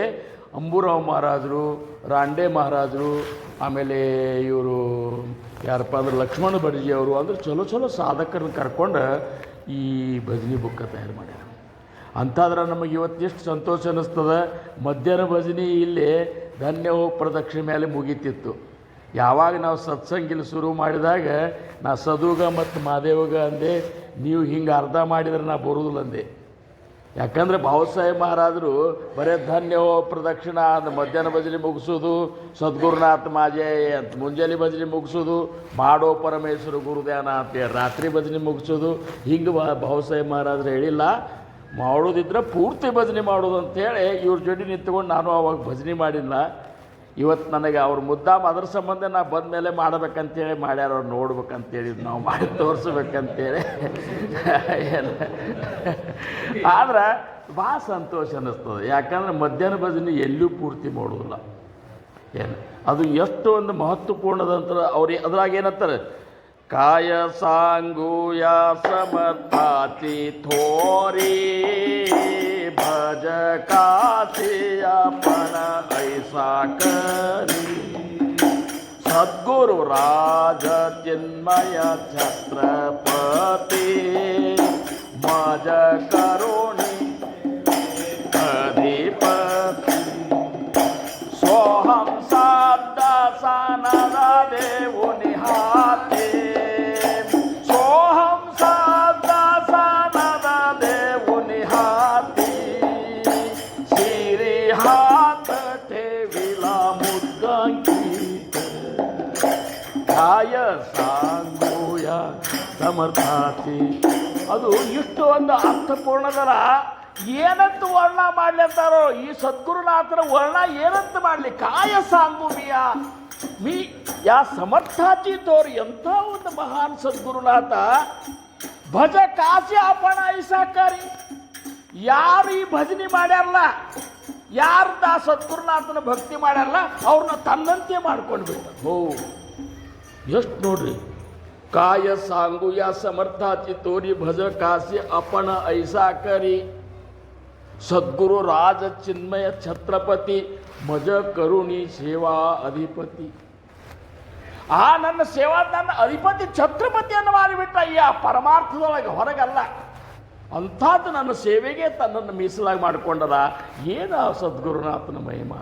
A: ಅಂಬುರಾವ್ ಮಹಾರಾಜರು, ರಾಂಡೆ ಮಹಾರಾಜರು, ಆಮೇಲೆ ಇವರು ಯಾರಪ್ಪ ಅಂದ್ರೆ ಲಕ್ಷ್ಮಣ ಬಡ್ಜಿ ಅವರು ಅಂದ್ರೆ ಚಲೋ ಸಾಧಕರನ್ನ ಕರ್ಕೊಂಡು ಈ ಭಜನೆ ಬುಕ್ಕ ತಯಾರು ಮಾಡ್ಯಾರ. ಅಂತಾದ್ರೆ ನಮಗೆ ಇವತ್ತು ಎಷ್ಟು ಸಂತೋಷ ಅನ್ನಿಸ್ತದೆ. ಮಧ್ಯಾಹ್ನ ಭಜನೆ ಇಲ್ಲಿ ಧನ್ಯವೋ ಪ್ರದಕ್ಷಿಣೆ ಮೇಲೆ ಮುಗೀತಿತ್ತು. ಯಾವಾಗ ನಾವು ಸತ್ಸಂಗಿಲ್ ಶುರು ಮಾಡಿದಾಗ ನಾ ಸದುಗ ಮತ್ತು ಮಾದೇವಗ ಅಂದೆ, ನೀವು ಹಿಂಗೆ ಅರ್ಧ ಮಾಡಿದ್ರೆ ನಾ ಬರೋದಿಲ್ಲ ಅಂದೆ. ಯಾಕಂದರೆ ಭಾವಸಾಹೇಬ್ ಮಹಾರಾಜರು ಬರೇ ಧನ್ಯವೋ ಪ್ರದಕ್ಷಿಣ ಅಂತ ಮಧ್ಯಾಹ್ನ ಭಜನೆ ಮುಗಿಸೋದು, ಸದ್ಗುರುನಾಥ ಮಾಜೆ ಅಂತ ಮುಂಜಾನೆ ಭಜನೆ ಮುಗಿಸೋದು, ಮಾಡೋ ಪರಮೇಶ್ವರ ಗುರುಧ್ಯಾನ ಅಂತ ರಾತ್ರಿ ಭಜನೆ ಮುಗಿಸೋದು, ಹಿಂಗೆ ಭಾವಸಾಹೇಬ್ ಮಹಾರಾಜರು ಹೇಳಿಲ್ಲ. ಮಾಡೋದಿದ್ರೆ ಪೂರ್ತಿ ಭಜನೆ ಮಾಡೋದು ಅಂಥೇಳಿ ಇವ್ರ ಜೊತೆ ನಿಂತ್ಕೊಂಡು ನಾನು ಅವಾಗ ಭಜನೆ ಮಾಡಿಲ್ಲ. ಇವತ್ತು ನನಗೆ ಅವ್ರ ಮುದ್ದಾಮ ಅದ್ರ ಸಂಬಂಧ ನಾ ಬಂದ ಮೇಲೆ ಮಾಡಬೇಕಂತೇಳಿ ಮಾಡ್ಯಾರ, ಅವ್ರು ನೋಡ್ಬೇಕಂತೇಳಿ ನಾವು ಮಾಡಿ ತೋರಿಸ್ಬೇಕಂತೇಳಿ. ಆದ್ರೆ ಭಾಳ ಸಂತೋಷ ಅನ್ನಿಸ್ತದೆ. ಯಾಕಂದ್ರೆ ಮಧ್ಯಾಹ್ನ ಭಜನೆ ಎಲ್ಲೂ ಪೂರ್ತಿ ಮಾಡೋದಿಲ್ಲ. ಏನು ಅದು ಎಷ್ಟು ಒಂದು ಮಹತ್ವಪೂರ್ಣದಂತ ಅವ್ರು ಅದ್ರಾಗ ಏನಂತಾರೆ, ಕಾಯ ಸಾಂಗೂಯ ಸಮರ್ಥಾತಿ ಥೋರಿ ಭಜ ಕಾಸಿಯ ಪಣ ಐಸಾ ಕರಿ ಸದ್ಗುರು ರಾಜ ಚಿನ್ಮಯ ಛತ್ರಪತಿ ಮಜ ಕರುಣಿ ಅಧಿಪತಿ ಸೋಹಂ ಸಾದ ಸಾನದ ದೇವು ನಿಹಾತಿ ಸೋಹಂ ಸಾದ ಸಾನದ ದೇವು ನಿಹಾತಿ ಸಿರಿ ಹಾತ ಠೇವಿಲ ಮುದ್ದಂಕಿ ಕಾಯ ಸಾಂಗೂಯ ಸಮರ್ಥಾತಿ. ಅದು ಇಷ್ಟು ಒಂದು ಅರ್ಥಪೂರ್ಣದಲ್ಲ. ಏನಂತ ವರ್ಣ ಮಾಡ್ಲಿ ಅಂತಾರೋ ಈ ಸದ್ಗುರುನಾಥನ ವರ್ಣ ಏನಂತ ಮಾಡಲಿ. ಕಾಯ ಸಾಂಗುಮಿಯ ಮೀ ಯಾ ಸಮರ್ಥಾಚಿ ತೋರಿ ಎಂಥ ಒಂದು ಮಹಾನ್ ಸದ್ಗುರುನಾಥ. ಭಜ ಕಾಸಿ ಅಪಣ ಐಸಾಕಾರಿ. ಯಾರು ಈ ಭಜನೆ ಮಾಡ್ಯಾರಲ್ಲ, ಯಾರು ಆ ಸದ್ಗುರುನಾಥನ ಭಕ್ತಿ ಮಾಡ್ಯಾರಲ್ಲ ಅವ್ರನ್ನ ತನ್ನಂತೆ ಮಾಡ್ಕೊಂಡು ಬಿಟ್ಟ. ಹೋ ಎಷ್ಟು ನೋಡ್ರಿ, ಕಾಯ ಸಾಂಗು ಯಾ ಸಮರ್ಥಾಚಿ ತೋರಿ ಭಜ ಕಾಸಿ ಅಪಣ ಐಸಾಕರಿ ಸದ್ಗುರು ರಾಜ ಚಿನ್ಮಯ ಛತ್ರಪತಿ ಮಜ ಕರುಣಿ ಸೇವಾ ಅಧಿಪತಿ. ಆ ನನ್ನ ಸೇವಾ ನನ್ನ ಅಧಿಪತಿ ಛತ್ರಪತಿಯನ್ನು ಮಾಡಿಬಿಟ್ಟ. ಈ ಆ ಪರಮಾರ್ಥದೊಳಗೆ ಹೊರಗಲ್ಲ, ಅಂಥದ್ದು ನನ್ನ ಸೇವೆಗೆ ತನ್ನನ್ನು ಮೀಸಲಾಗಿ ಮಾಡಿಕೊಂಡದ. ಏನು ಆ ಸದ್ಗುರುನಾಥನ ಮಹಿಮಾ.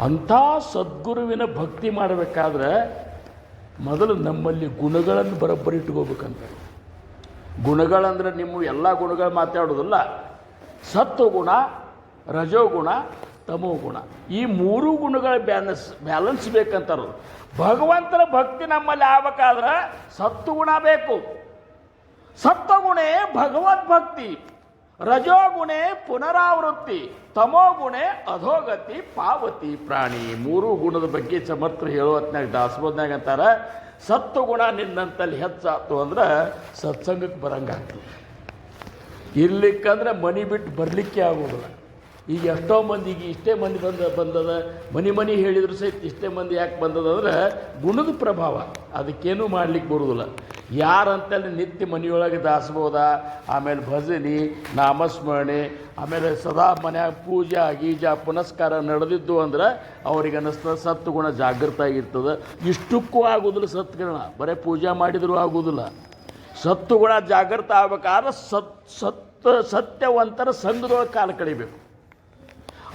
A: ಅಂಥ ಸದ್ಗುರುವಿನ ಭಕ್ತಿ ಮಾಡಬೇಕಾದ್ರೆ ಮೊದಲು ನಮ್ಮಲ್ಲಿ ಗುಣಗಳನ್ನು ಬರೋಬ್ಬರಿ ಇಟ್ಕೋಬೇಕಂತ. ಗುಣಗಳಂದ್ರೆ ನಿಮ್ಮ ಎಲ್ಲ ಗುಣಗಳು ಮಾತಾಡೋದಿಲ್ಲ. ಸತ್ವಗುಣ, ರಜೋಗುಣ, ತಮೋಗುಣ, ಈ 3 ಗುಣಗಳ ಬ್ಯಾಲೆನ್ಸ್ ಬೇಕಂತಾರ. ಭಗವಂತನ ಭಕ್ತಿ ನಮ್ಮಲ್ಲಿ ಆಗ್ಬೇಕಾದ್ರೆ ಸತ್ವಗುಣ ಬೇಕು. ಸತ್ವಗುಣೆ ಭಗವದ್ಭಕ್ತಿ, ರಜೋಗುಣೆ ಪುನರಾವೃತ್ತಿ, ತಮೋಗುಣೆ ಅಧೋಗತಿ ಪಾವತಿ ಪ್ರಾಣಿ. 3 ಗುಣದ ಬಗ್ಗೆ ಸಮರ್ಥರು ಹೇಳುವತ್ನಾಗ ದಾಸಬೋಧನಾಗ ಅಂತಾರೆ, ಸತ್ವಗುಣ ನಿನ್ನಂತಲ್ಲಿ ಹೆಚ್ಚಾತು ಅಂದ್ರೆ ಸತ್ಸಂಗಕ್ಕೆ ಬರಂಗಾಗ್ತದೆ. ಇರ್ಲಿಕ್ಕಂದ್ರೆ ಮನೆ ಬಿಟ್ಟು ಬರಲಿಕ್ಕೆ ಆಗೋದಿಲ್ಲ. ಈಗ ಎಷ್ಟೋ ಮಂದಿಗೆ ಇಷ್ಟೇ ಮಂದಿ ಬಂದದ, ಮನೆ ಹೇಳಿದ್ರು ಸಹಿತ ಇಷ್ಟೇ ಮಂದಿ ಯಾಕೆ ಬಂದದ ಅಂದ್ರೆ ಗುಣದ ಪ್ರಭಾವ. ಅದಕ್ಕೇನೂ ಮಾಡ್ಲಿಕ್ಕೆ ಬರೋದಿಲ್ಲ. ಯಾರಂತಲ್ಲಿ ನಿತ್ಯ ಮನೆಯೊಳಗೆ ದಾಸಬೋಧ, ಆಮೇಲೆ ಭಜನೆ, ನಾಮಸ್ಮರಣೆ, ಆಮೇಲೆ ಸದಾ ಮನ್ಯಾಗ ಪೂಜಾ ಗೀಜಾ ಪುನಸ್ಕಾರ ನಡೆದಿದ್ದು ಅಂದ್ರೆ ಅವ್ರಿಗೆ ಅನ್ನಿಸ್ತದೆ ಸತ್ಗುಣ ಜಾಗೃತ ಆಗಿರ್ತದೆ. ಇಷ್ಟಕ್ಕೂ ಆಗೋದಿಲ್ಲ ಸತ್ಗುಣ, ಬರೀ ಪೂಜಾ ಮಾಡಿದರೂ ಆಗೋದಿಲ್ಲ. ಸತ್ಗುಣ ಜಾಗೃತ ಆಗ್ಬೇಕಾದ್ರೆ ಸತ್ಯವಂತರ ಸಂಘದೊಳಗೆ ಕಾಲ ಕಳಿಬೇಕು.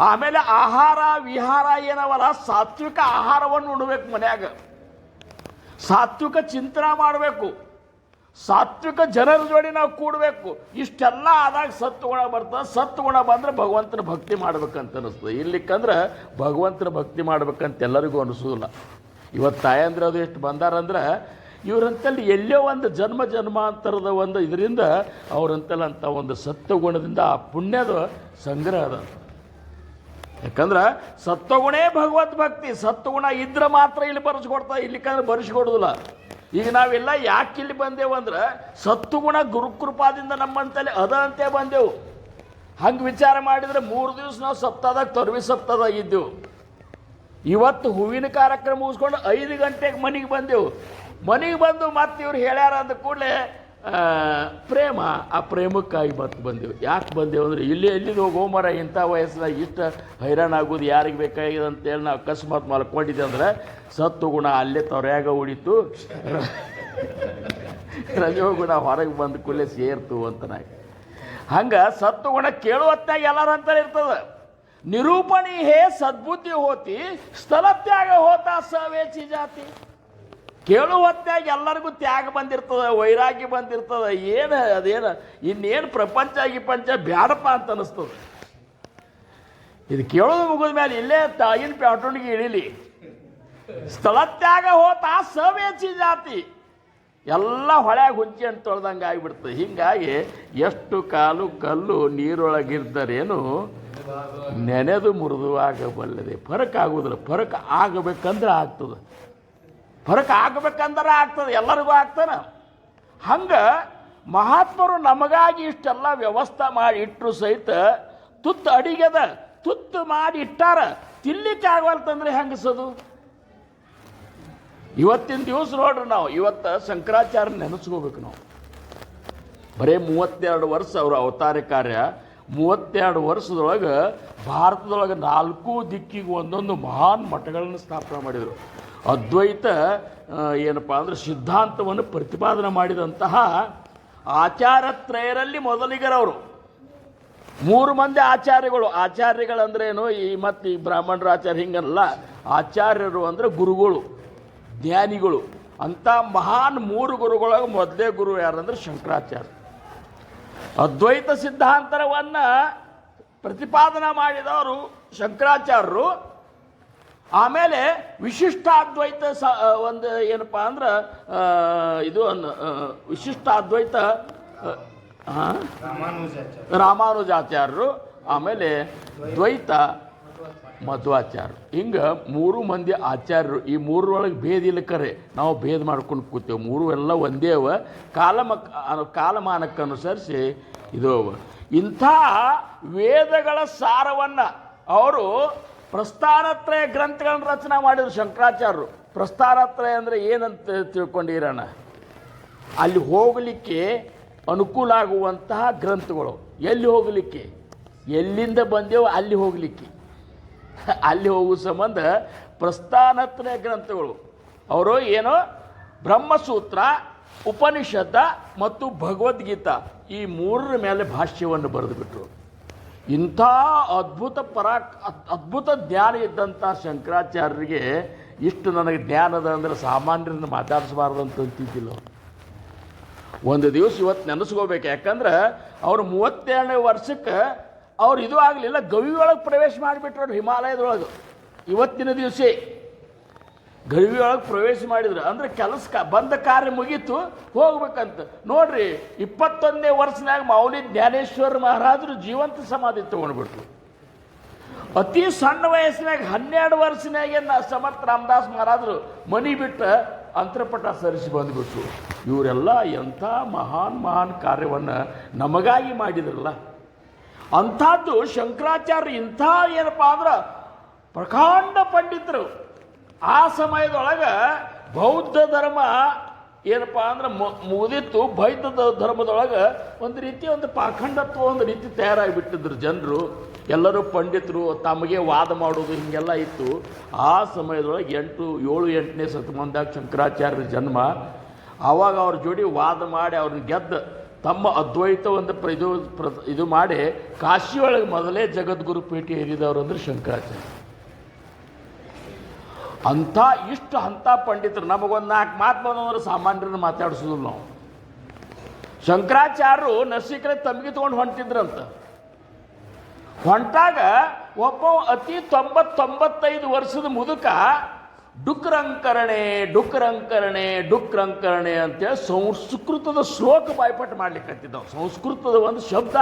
A: ಆಮೇಲೆ ಆಹಾರ ವಿಹಾರ ಏನವಲ್ಲ, ಸಾತ್ವಿಕ ಆಹಾರವನ್ನು ಉಣಬೇಕು. ಮನ್ಯಾಗ ಸಾತ್ವಿಕ ಚಿಂತನೆ ಮಾಡಬೇಕು, ಸಾತ್ವಿಕ ಜನರ ಜೋಡಿ ನಾವು ಕೂಡಬೇಕು. ಇಷ್ಟೆಲ್ಲ ಆದಾಗ ಸತ್ಗುಣ ಬರ್ತದೆ. ಸತ್ಗುಣ ಬಂದರೆ ಭಗವಂತನ ಭಕ್ತಿ ಮಾಡ್ಬೇಕಂತ ಅನಿಸ್ತದೆ. ಇಲ್ಲಿಕ್ಕಂದ್ರೆ ಭಗವಂತನ ಭಕ್ತಿ ಮಾಡ್ಬೇಕಂತ ಎಲ್ಲರಿಗೂ ಅನಿಸೋದಿಲ್ಲ. ಇವತ್ತು ತಾಯಂದ್ರೆ ಅದು ಎಷ್ಟು ಬಂದಾರಂದ್ರೆ ಇವರಂತಲ್ಲಿ ಎಲ್ಲೋ ಒಂದು ಜನ್ಮಾಂತರದ ಒಂದು ಇದರಿಂದ ಅವರಂತಲ್ಲಂಥ ಒಂದು ಸತ್ವಗುಣದಿಂದ ಆ ಪುಣ್ಯದ ಸಂಗ್ರಹ ಅದ. ಯಾಕಂದ್ರೆ ಸತ್ವಗುಣೇ ಭಗವದ್ ಭಕ್ತಿ. ಸತ್ವಗುಣ ಇದ್ರೆ ಮಾತ್ರ ಇಲ್ಲಿ ಬರೆಸ್ಕೊಡ್ತಾ, ಇಲ್ಲಿಕ್ಕಂದ್ರೆ ಬರೆಸ್ಕೊಡೋದಿಲ್ಲ. ಈಗ ನಾವೆಲ್ಲ ಯಾಕೆ ಇಲ್ಲಿ ಬಂದೇವಂದ್ರೆ ಸತ್ವಗುಣ ಗುರುಕೃಪಾದಿಂದ ನಮ್ಮಂತಲ್ಲಿ ಅದ ಅಂತೇ ಬಂದೆವು. ಹಂಗೆ ವಿಚಾರ ಮಾಡಿದರೆ 3 ದಿವಸ ನಾವು ಸಪ್ತಾಹದಾಗ ತೊರವಿ ಸಪ್ತಾಹದಾಗ ಇದ್ದೆವು. ಇವತ್ತು ಹೂವಿನ ಕಾರ್ಯಕ್ರಮ ಮುಗಿಸ್ಕೊಂಡು 5 ಗಂಟೆಗೆ ಮನೆಗೆ ಬಂದೆವು. ಮನೆಗೆ ಬಂದು ಮತ್ತೆ ಇವ್ರು ಹೇಳ್ಯಾರ ಅಂದ ಕೂಡಲೇ ಪ್ರೇಮ, ಆ ಪ್ರೇಮಕ್ಕಾಗಿ ಮತ್ತೆ ಬಂದೆವು. ಯಾಕೆ ಬಂದೆವು ಅಂದರೆ ಎಲ್ಲಿದು ಹೋಗೋಮರ ಇಂಥ ವಯಸ್ಸಿನಾಗ ಇಷ್ಟು ಹೈರಾಣ ಆಗೋದು ಯಾರಿಗೆ ಬೇಕಾಗಿದೆ ಅಂತೇಳಿ ನಾವು ಅಕಸ್ಮಾತ್ ಮಲ್ಕೊಂಡಿದ್ದೆ ಅಂದ್ರೆ ಸತ್ವಗುಣ ಅಲ್ಲೇ ತೊರೆಯಾಗ ಉಳಿತು, ರಜೋಗುಣ ಹೊರಗೆ ಬಂದ ಕೂಡಲೇ ಸೇರ್ತು ಅಂತ ನಾ. ಹಂಗೆ ಸತ್ವಗುಣ ಕೇಳುವತ್ತಾಗ ಎಲ್ಲರ ಅಂತಾರೆ ಇರ್ತದೆ. ನಿರೂಪಣಿ ಹೇ ಸದ್ಬುದ್ಧಿ ಹೋತಿ ಸ್ಥಳತ್ಯಾಗ ಹೋತ ಸವೇಚಿ ಜಾತಿ. ಕೇಳುವತ್ತಾಗ ಎಲ್ಲರಿಗೂ ತ್ಯಾಗ ಬಂದಿರ್ತದೆ, ವೈರಾಗ್ಯ ಬಂದಿರ್ತದೆ. ಅದೇನು ಇನ್ನೇನು ಪ್ರಪಂಚ ಬ್ಯಾಡಪ್ಪ ಅಂತ ಅನ್ನಿಸ್ತದೆ. ಇದು ಕೇಳೋದು ಮುಗಿದ ಮೇಲೆ ಇಲ್ಲೇ ತಾಯಿನ ಪ್ಯಾಟೋಣಿಗೆ ಇಳಿಲಿ. ಸ್ಥಳತ್ಯಾಗ ಹೋತ ಸವೇಚಿ ಜಾತಿ. ಎಲ್ಲ ಹೊಳೆಯಾಗ ಹುಂಚಿ ಅಂತ ತೊಳ್ದಂಗೆ ಆಗಿಬಿಡ್ತದೆ. ಹೀಗಾಗಿ ಎಷ್ಟು ಕಾಲು ಕಲ್ಲು ನೀರೊಳಗಿದ್ದರೇನು ನೆನೆದು ಮುರಿದು ಆಗಬಲ್ಲದೆ. ಫರಕ್ ಆಗೋದಿಲ್ಲ. ಫರಕ್ ಆಗಬೇಕಂದ್ರೆ ಆಗ್ತದೆ. ಫರಕ್ ಆಗಬೇಕಂದ್ರೆ ಆಗ್ತದೆ, ಎಲ್ಲರಿಗೂ ಆಗ್ತಾನೆ. ಹಂಗೆ ಮಹಾತ್ಮರು ನಮಗಾಗಿ ಇಷ್ಟೆಲ್ಲ ವ್ಯವಸ್ಥೆ ಮಾಡಿ ಇಟ್ಟರು ಸಹಿತ ತುತ್ತು ಅಡಿಗೆದ ತುತ್ತು ಮಾಡಿ ಇಟ್ಟಾರ, ತಿನ್ಲಿಕ್ಕೆ ಆಗವಲ್ತಂದ್ರೆ ಹೆಂಗಸದು. ಇವತ್ತಿನ ದಿವಸ ನೋಡ್ರಿ, ನಾವು ಇವತ್ತು ಶಂಕರಾಚಾರ್ಯ ನೆನೆಸ್ಕೋಬೇಕು. ನಾವು ಬರೀ 32 ವರ್ಷ ಅವರ ಅವತಾರ ಕಾರ್ಯ. 32 ವರ್ಷದೊಳಗೆ ಭಾರತದೊಳಗೆ 4 ದಿಕ್ಕಿಗೆ ಒಂದೊಂದು ಮಹಾನ್ ಮಠಗಳನ್ನು ಸ್ಥಾಪನೆ ಮಾಡಿದರು. ಅದ್ವೈತ ಏನಪ್ಪ ಅಂದ್ರೆ ಸಿದ್ಧಾಂತವನ್ನು ಪ್ರತಿಪಾದನೆ ಮಾಡಿದಂತಹ ಆಚಾರ್ಯತ್ರಯರಲ್ಲಿ ಮೊದಲಿಗರವರು. 3 ಮಂದಿ ಆಚಾರ್ಯಗಳು. ಆಚಾರ್ಯಗಳಂದ್ರೇನು, ಮತ್ತು ಈ ಬ್ರಾಹ್ಮಣರ ಆಚಾರ್ಯ ಹಿಂಗಲ್ಲ. ಆಚಾರ್ಯರು ಅಂದರೆ ಗುರುಗಳು, ಜ್ಞಾನಿಗಳು. ಅಂಥ ಮಹಾನ್ 3 ಗುರುಗಳಾಗ ಮೊದಲೇ ಗುರು ಯಾರಂದ್ರೆ ಶಂಕರಾಚಾರ್ಯ. ಅದ್ವೈತ ಸಿದ್ಧಾಂತವನ್ನು ಪ್ರತಿಪಾದನೆ ಮಾಡಿದವರು ಶಂಕರಾಚಾರ್ಯರು. ಆಮೇಲೆ ವಿಶಿಷ್ಟಾದ್ವೈತ ಒಂದು ಏನಪ್ಪ ಅಂದ್ರೆ ಇದು ವಿಶಿಷ್ಟಾದ್ವೈತ ರಾಮಾನುಜಾಚಾರ್ಯರು. ಆಮೇಲೆ ದ್ವೈತ ಮಧ್ವಾಚಾರ್ಯರು. ಹಿಂಗೆ 3 ಮಂದಿ ಆಚಾರ್ಯರು. ಈ 3ರೊಳಗೆ ಭೇದ ಇಲ್ಲ. ಕರೆ ನಾವು ಭೇದ ಮಾಡ್ಕೊಂಡು ಕೂತೇವೆ. 3 ಎಲ್ಲ ಒಂದೇ ಅವ. ಕಾಲಮಾನಕ್ಕೆ ಅನುಸರಿಸಿ ಇದು ಅವ. ಇಂಥ ವೇದಗಳ ಸಾರವನ್ನು ಅವರು ಪ್ರಸ್ಥಾನತ್ರಯ ಗ್ರಂಥಗಳನ್ನು ರಚನೆ ಮಾಡಿದರು ಶಂಕರಾಚಾರ್ಯರು. ಪ್ರಸ್ಥಾನತ್ರಯ ಅಂದರೆ ಏನಂತ ತಿಳ್ಕೊಂಡಿರೋಣ, ಅಲ್ಲಿ ಹೋಗಲಿಕ್ಕೆ ಅನುಕೂಲ ಆಗುವಂತಹ ಗ್ರಂಥಗಳು. ಎಲ್ಲಿ ಹೋಗಲಿಕ್ಕೆ, ಎಲ್ಲಿಂದ ಬಂದೆವು ಅಲ್ಲಿ ಹೋಗಲಿಕ್ಕೆ, ಅಲ್ಲಿ ಹೋಗುವ ಸಂಬಂಧ ಪ್ರಸ್ಥಾನತ್ರಯ ಗ್ರಂಥಗಳು. ಅವರು ಏನೋ ಬ್ರಹ್ಮಸೂತ್ರ, ಉಪನಿಷತ್ತ ಮತ್ತು ಭಗವದ್ಗೀತಾ ಈ 3ರ ಮೇಲೆ ಭಾಷ್ಯವನ್ನು ಬರೆದುಬಿಟ್ರು. ಇಂಥ ಅದ್ಭುತ ಜ್ಞಾನ ಇದ್ದಂಥ ಶಂಕರಾಚಾರ್ಯರಿಗೆ ಇಷ್ಟು ನನಗೆ ಜ್ಞಾನದ ಅಂದರೆ ಸಾಮಾನ್ಯರನ್ನು ಮಾತಾಡಿಸಬಾರ್ದು ಅಂತ ಅಂತಿದ್ದಿಲ್ಲ. ಒಂದು ದಿವಸ ಇವತ್ತು ನೆನೆಸ್ಕೋಬೇಕು. ಯಾಕಂದ್ರೆ ಅವರು 32ನೇ ವರ್ಷಕ್ಕೆ ಅವ್ರು ಇದು ಆಗಲಿಲ್ಲ, ಗವಿಯೊಳಗೆ ಪ್ರವೇಶ ಮಾಡಿಬಿಟ್ರು. ಹಿಮಾಲಯದೊಳಗೆ ಇವತ್ತಿನ ದಿವಸ ಗವಿಯೊಳಗೆ ಪ್ರವೇಶ ಮಾಡಿದ್ರು. ಅಂದರೆ ಬಂದ ಕಾರ್ಯ ಮುಗೀತು, ಹೋಗ್ಬೇಕಂತ. ನೋಡ್ರಿ, 21ನೇ ವರ್ಷನಾಗ ಮೌಲಿ ಜ್ಞಾನೇಶ್ವರ ಮಹಾರಾಜರು ಜೀವಂತ ಸಮಾಧಿ ತೊಗೊಂಡ್ಬಿಟ್ರು. ಅತಿ ಸಣ್ಣ ವಯಸ್ಸಿನಾಗ 12 ವರ್ಷನಾಗೆ ಸಮರ್ಥ ರಾಮದಾಸ್ ಮಹಾರಾಜರು ಮನಿ ಬಿಟ್ಟು ಅಂತರಪಟ ಸರಿಸಿ ಬಂದುಬಿಟ್ರು. ಇವರೆಲ್ಲ ಎಂಥ ಮಹಾನ್ ಕಾರ್ಯವನ್ನು ನಮಗಾಗಿ ಮಾಡಿದ್ರಲ್ಲ. ಅಂಥದ್ದು ಶಂಕರಾಚಾರ್ಯ ಇಂಥ ಏನಪ್ಪ ಅಂದ್ರೆ ಪ್ರಕಾಂಡ ಪಂಡಿತರು. ಆ ಸಮಯದೊಳಗೆ ಬೌದ್ಧ ಧರ್ಮ ಏನಪ್ಪ ಅಂದ್ರೆ ಮುಗಿದಿತ್ತು. ಬೌದ್ಧ ಧರ್ಮದೊಳಗೆ ಒಂದು ರೀತಿ ಒಂದು ಪಾಖಂಡತ್ವ ಒಂದು ರೀತಿ ತಯಾರಾಗಿಬಿಟ್ಟಿದ್ರು ಜನರು. ಎಲ್ಲರೂ ಪಂಡಿತರು, ತಮಗೆ ವಾದ ಮಾಡೋದು ಹೀಗೆಲ್ಲ ಇತ್ತು. ಆ ಸಮಯದೊಳಗೆ 7-8ನೇ ಶತಮಾನದಾಗ ಶಂಕರಾಚಾರ್ಯರ ಜನ್ಮ. ಆವಾಗ ಅವ್ರ ಜೋಡಿ ವಾದ ಮಾಡಿ ಅವ್ರನ್ನ ಗೆದ್ದು ತಮ್ಮ ಅದ್ವೈತ ಒಂದು ಇದು ಮಾಡಿ ಕಾಶಿಯೊಳಗೆ ಮೊದಲೇ ಜಗದ್ಗುರು ಪೀಠ ಏರಿದವರು ಅಂದ್ರೆ ಶಂಕರಾಚಾರ್ಯ. ಅಂಥ ಪಂಡಿತರು. ನಮಗೊಂದು 4 ಮಾತು ಬಂದಂದ್ರೆ ಸಾಮಾನ್ಯರನ್ನು ಮಾತಾಡಿಸೋದಿಲ್ಲ ನಾವು. ಶಂಕರಾಚಾರ್ಯರು ನಸಿಕರೆ ತಮ್ಗೆ ತೊಗೊಂಡು ಹೊಂಟಿದ್ರಂತ. ಹೊಂಟಾಗ ಒಬ್ಬ ಅತಿ 95 ವರ್ಷದ ಮುದುಕ ಡುಕ್ರಂಕರಣೆ ಡುಕ್ರಂಕರಣೆ ಡುಕ್ರಂಕರಣೆ ಅಂತೇಳಿ ಸಂಸ್ಕೃತದ ಶ್ಲೋಕ ಬಾಯ್ಪಾಠ ಮಾಡ್ಲಿಕ್ಕತ್ತಿದ್ದವು. ಸಂಸ್ಕೃತದ ಒಂದು ಶಬ್ದ,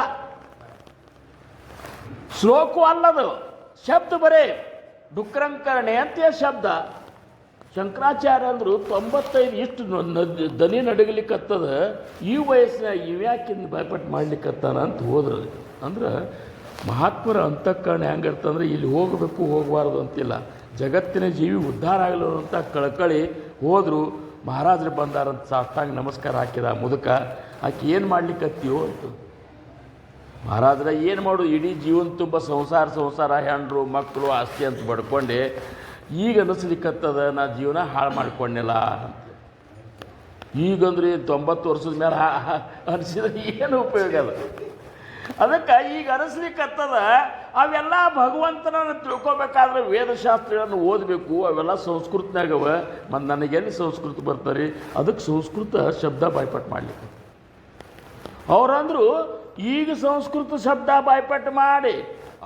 A: ಶ್ಲೋಕ ಅಲ್ಲದು, ಶಬ್ದ ಬರೇ ಡುಕ್ರಂಕರಣೆ ಅಂತೇಳಿ ಶಬ್ದ. ಶಂಕರಾಚಾರ್ಯ ಅಂದರು 95 ಇಷ್ಟು ದನಿ ನಡಗಲಿಕ್ಕತ್ತದ, ಈ ವಯಸ್ಸಿನಾಗ ಇವ್ಯಾಕಿಂದ ಬಾಯ್ಪಾಠ ಮಾಡ್ಲಿಕ್ಕತ್ತಾನ ಅಂತ ಹೋದ್ರು. ಅಂದ್ರೆ ಮಹಾತ್ಮರ ಅಂತಃಕರಣ ಹೆಂಗಿರ್ತಂದ್ರೆ ಇಲ್ಲಿ ಹೋಗಬೇಕು ಹೋಗಬಾರ್ದು ಅಂತಿಲ್ಲ, ಜಗತ್ತಿನ ಜೀವಿ ಉದ್ಧಾರ ಆಗಲು ಅಂತ ಕಳ್ಕಳಿ ಹೋದರು. ಮಹಾರಾಜರು ಬಂದಾರಂತ ಸಾಷ್ಟಾಂಗ ನಮಸ್ಕಾರ ಹಾಕಿದ ಮುದುಕ. ಆಕೆ ಏನು ಮಾಡ್ಲಿಕ್ಕತ್ತೀವೋ ಅಂತ. ಮಹಾರಾಜರ ಏನು ಮಾಡೋದು, ಇಡೀ ಜೀವನ ತುಂಬ ಸಂಸಾರ ಹೆಂಡ್ರು ಮಕ್ಕಳು ಆಸ್ತಿ ಅಂತ ಬಡ್ಕೊಂಡೆ, ಈಗ ಅನಿಸ್ಲಿಕ್ಕತ್ತದ ನಾ ಜೀವನ ಹಾಳು ಮಾಡ್ಕೊಂಡಿಲ್ಲ. ಈಗಂದ್ರೆ 90 ವರ್ಷದ ಮೇಲೆ ಅನಿಸಿದ್ರೆ ಏನು ಉಪಯೋಗ ಅದ? ಅದಕ್ಕೆ ಈಗ ಅನಿಸ್ಲಿಕ್ಕತ್ತದ. ಅವೆಲ್ಲ ಭಗವಂತನನ್ನು ತಿಳ್ಕೊಬೇಕಾದ್ರೆ ವೇದಶಾಸ್ತ್ರಗಳನ್ನು ಓದಬೇಕು. ಅವೆಲ್ಲ ಸಂಸ್ಕೃತನಾಗವ. ಮತ್ತು ನನಗೆಲ್ಲಿ ಸಂಸ್ಕೃತ ಬರ್ತಾರೆ? ಅದಕ್ಕೆ ಸಂಸ್ಕೃತ ಶಬ್ದ ಬಾಯ್ಪಾಠ ಮಾಡಲಿಕ್ಕೆ ಅವ್ರಂದ್ರು. ಈಗ ಸಂಸ್ಕೃತ ಶಬ್ದ ಬಾಯ್ಪಾಠ ಮಾಡಿ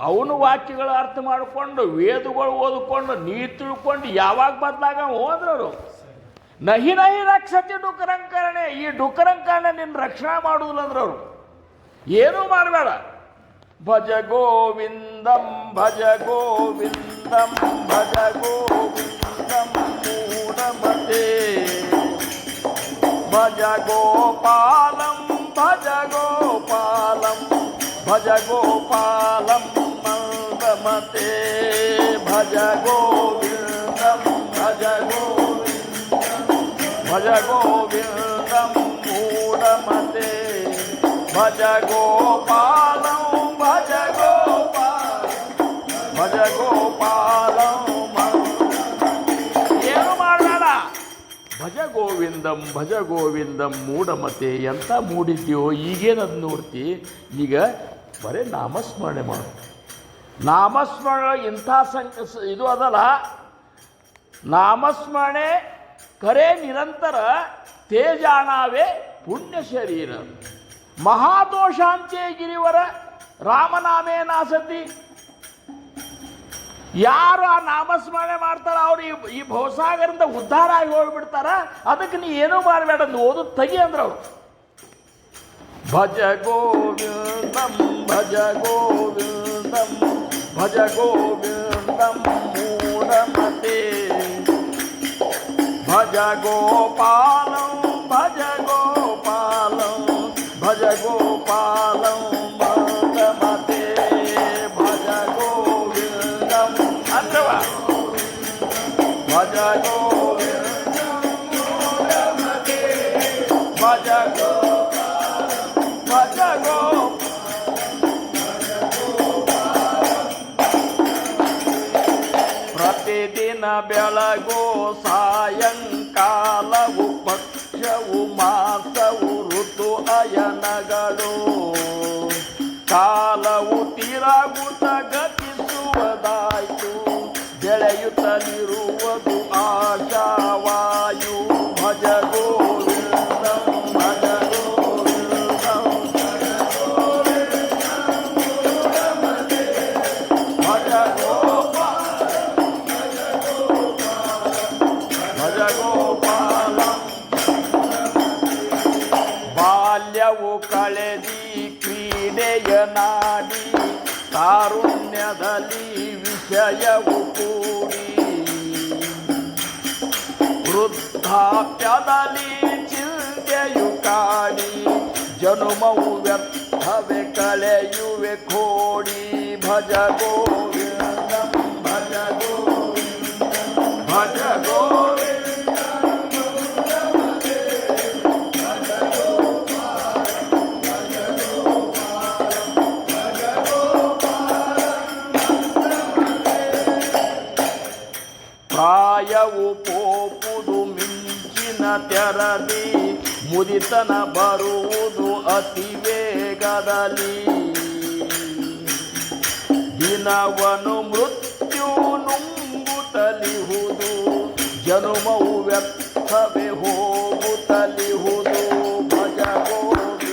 A: ಅವನು ವಾಕ್ಯಗಳ ಅರ್ಥ ಮಾಡಿಕೊಂಡು ವೇದಗಳು ಓದಿಕೊಂಡು ನೀರು ತಿಳ್ಕೊಂಡು ಯಾವಾಗ ಬದಲಾಗ ಹೋದ್ರವರು. ನಹಿ ನಹಿ ರಕ್ಷತೆ ಡುಕರಂಕರಣೆ, ಈ ಡುಕರಂಕರಣೆ ನಿನ್ನ ರಕ್ಷಣೆ ಮಾಡುವುದಿಲ್ಲ ಅಂದ್ರೆ ಅವರು ಏನೂ ಮಾಡಬೇಡ. ಭಜ ಗೋವಿಂದಂ ಭಜ ಗೋವಿಂದಂ ಭಜ ಗೋವಿಂದಂ ಮೂಢಮತೆ ಭಜ ಗೋಪಾಲಂ ಭಜ ಗೋಪಾಲಂ ಭಜ ಗೋಪಾಲಂ ಮಂದಮತೆ ಭಜ ಗೋವಿಂದಂ ಭಜ ಗೋವಿಂದಂ ಭಜ ಗೋವಿಂದಂ ಮೂಢಮತೆ ಭಜ ಗೋಪಾಲಂ ಭಜ ಗೋಪಾಲ ಭಜ ಗೋಪಾಲಂ. ಏನು ಮಾಡಬೇಡ, ಭಜ ಗೋವಿಂದಂ ಮೂಢಮತೆ. ಎಂಥ ಮೂಡಿದ್ಯೋ ಈಗೇನದು ನೋಡ್ತಿ? ಈಗ ಬರೀ ನಾಮಸ್ಮರಣೆ ಮಾಡು. ನಾಮಸ್ಮರಣೆ ಇಂಥ ಇದು ಅದಲ್ಲ. ನಾಮಸ್ಮರಣೆ ಕರೆ ನಿರಂತರ ತೇಜಾಣವೇ ಪುಣ್ಯ ಶರೀರ. ಮಹಾದೋಷಾಂಚೆ ಗಿರಿವರ ರಾಮನಾಮೇ ನಾಸತಿ. ಯಾರು ಆ ನಾಮಸ್ಮರಣೆ ಮಾಡ್ತಾರ ಅವ್ರು ಈ ಭವಸಾಗರಿಂದ ಉದ್ಧಾರ ಆಗಿ ಹೋಗ್ಬಿಡ್ತಾರ. ಅದಕ್ಕೆ ನೀ ಏನೂ ಮಾಡಬೇಡ, ಓದು ತೆಗಿ ಅಂದ್ರೆ ಅವ್ರು. ಭಜ ಗೋವಿಂದಂ ಭಜ ಗೋವಿಂದಂ ಭಜ ಗೋವಿಂದಂ ಮೂಢಮತೆ ಭಜ ಗೋಪಾಲಂ ಭಜ ಗೋಪಾಲಂ ಭಜ ಗೋಪಾಲಂ ಮಂದಮತೆ ಭಜ ಗೋವಿಂದಂ ಅಥವಾ ಭಜ ಗೋವಿಂದಂ ಭಜ ಗೋ ಭಜ ಗೋ. ಪ್ರತಿದಿನ ಬೆಳಗೋ ಸಾಯಂಕಾಲವು ಪಕ್ಷವು ಮಾಸವು ಋತು ಅಯನಗಳು ಕಾಲವು ತಿರುಗುತ್ತ ಗತಿಸುವುದಾಯ್ತು ಬೆಳೆಯುತ್ತಲಿರುವುದು ಆಶಾವಾಯು. ಭಜ ಗೋವಿಂದಂ ಭಜ ಗೋವಿಂದಂ ಭಜ ಗೋಪಾಲಂ. ಬಾಲ್ಯವು ಕಳೆದಿ ಕ್ರೀಡೆಯ ನಾಡಿ ತಾರುಣ್ಯದಲ್ಲಿ ವಿಷಯವು ಕೂಡಿ ವೃದ್ಧಾಪ್ಯದಲ್ಲಿ ಚಿಂತೆಯು ಕಾಡಿ ಜನುಮವು ವ್ಯರ್ಥವೇ ಕಳೆಯುವೆ ಕೋಡಿ. ಭಜ ಗೋವಿಂದಂ ಭಜ ಗೋವಿಂದಂ ಭಜ ಗೋವಿಂದಂ ಭಜ ಗೋಪಾಲಂ ಭಜ ಗೋಪಾಲಂ ಭಜ ಗೋಪಾಲಂ. ಪ್ರಾಯವು ಪೋಪುದು ಮಿಂಚಿನ ತೆರದಿ ಮುದಿತನ ಬರುವುದು ಅತಿ ವೇಗದಲ್ಲಿ ದಿನವನು ಮೃತ್ಯು ನುಂಗುತ್ತಲಿಹುದು ಜನುಮವು ವ್ಯರ್ಥವೇ ಹೋಗುತ್ತಲಿಹುದು. ಭಜ ಗೋವಿಂದಂ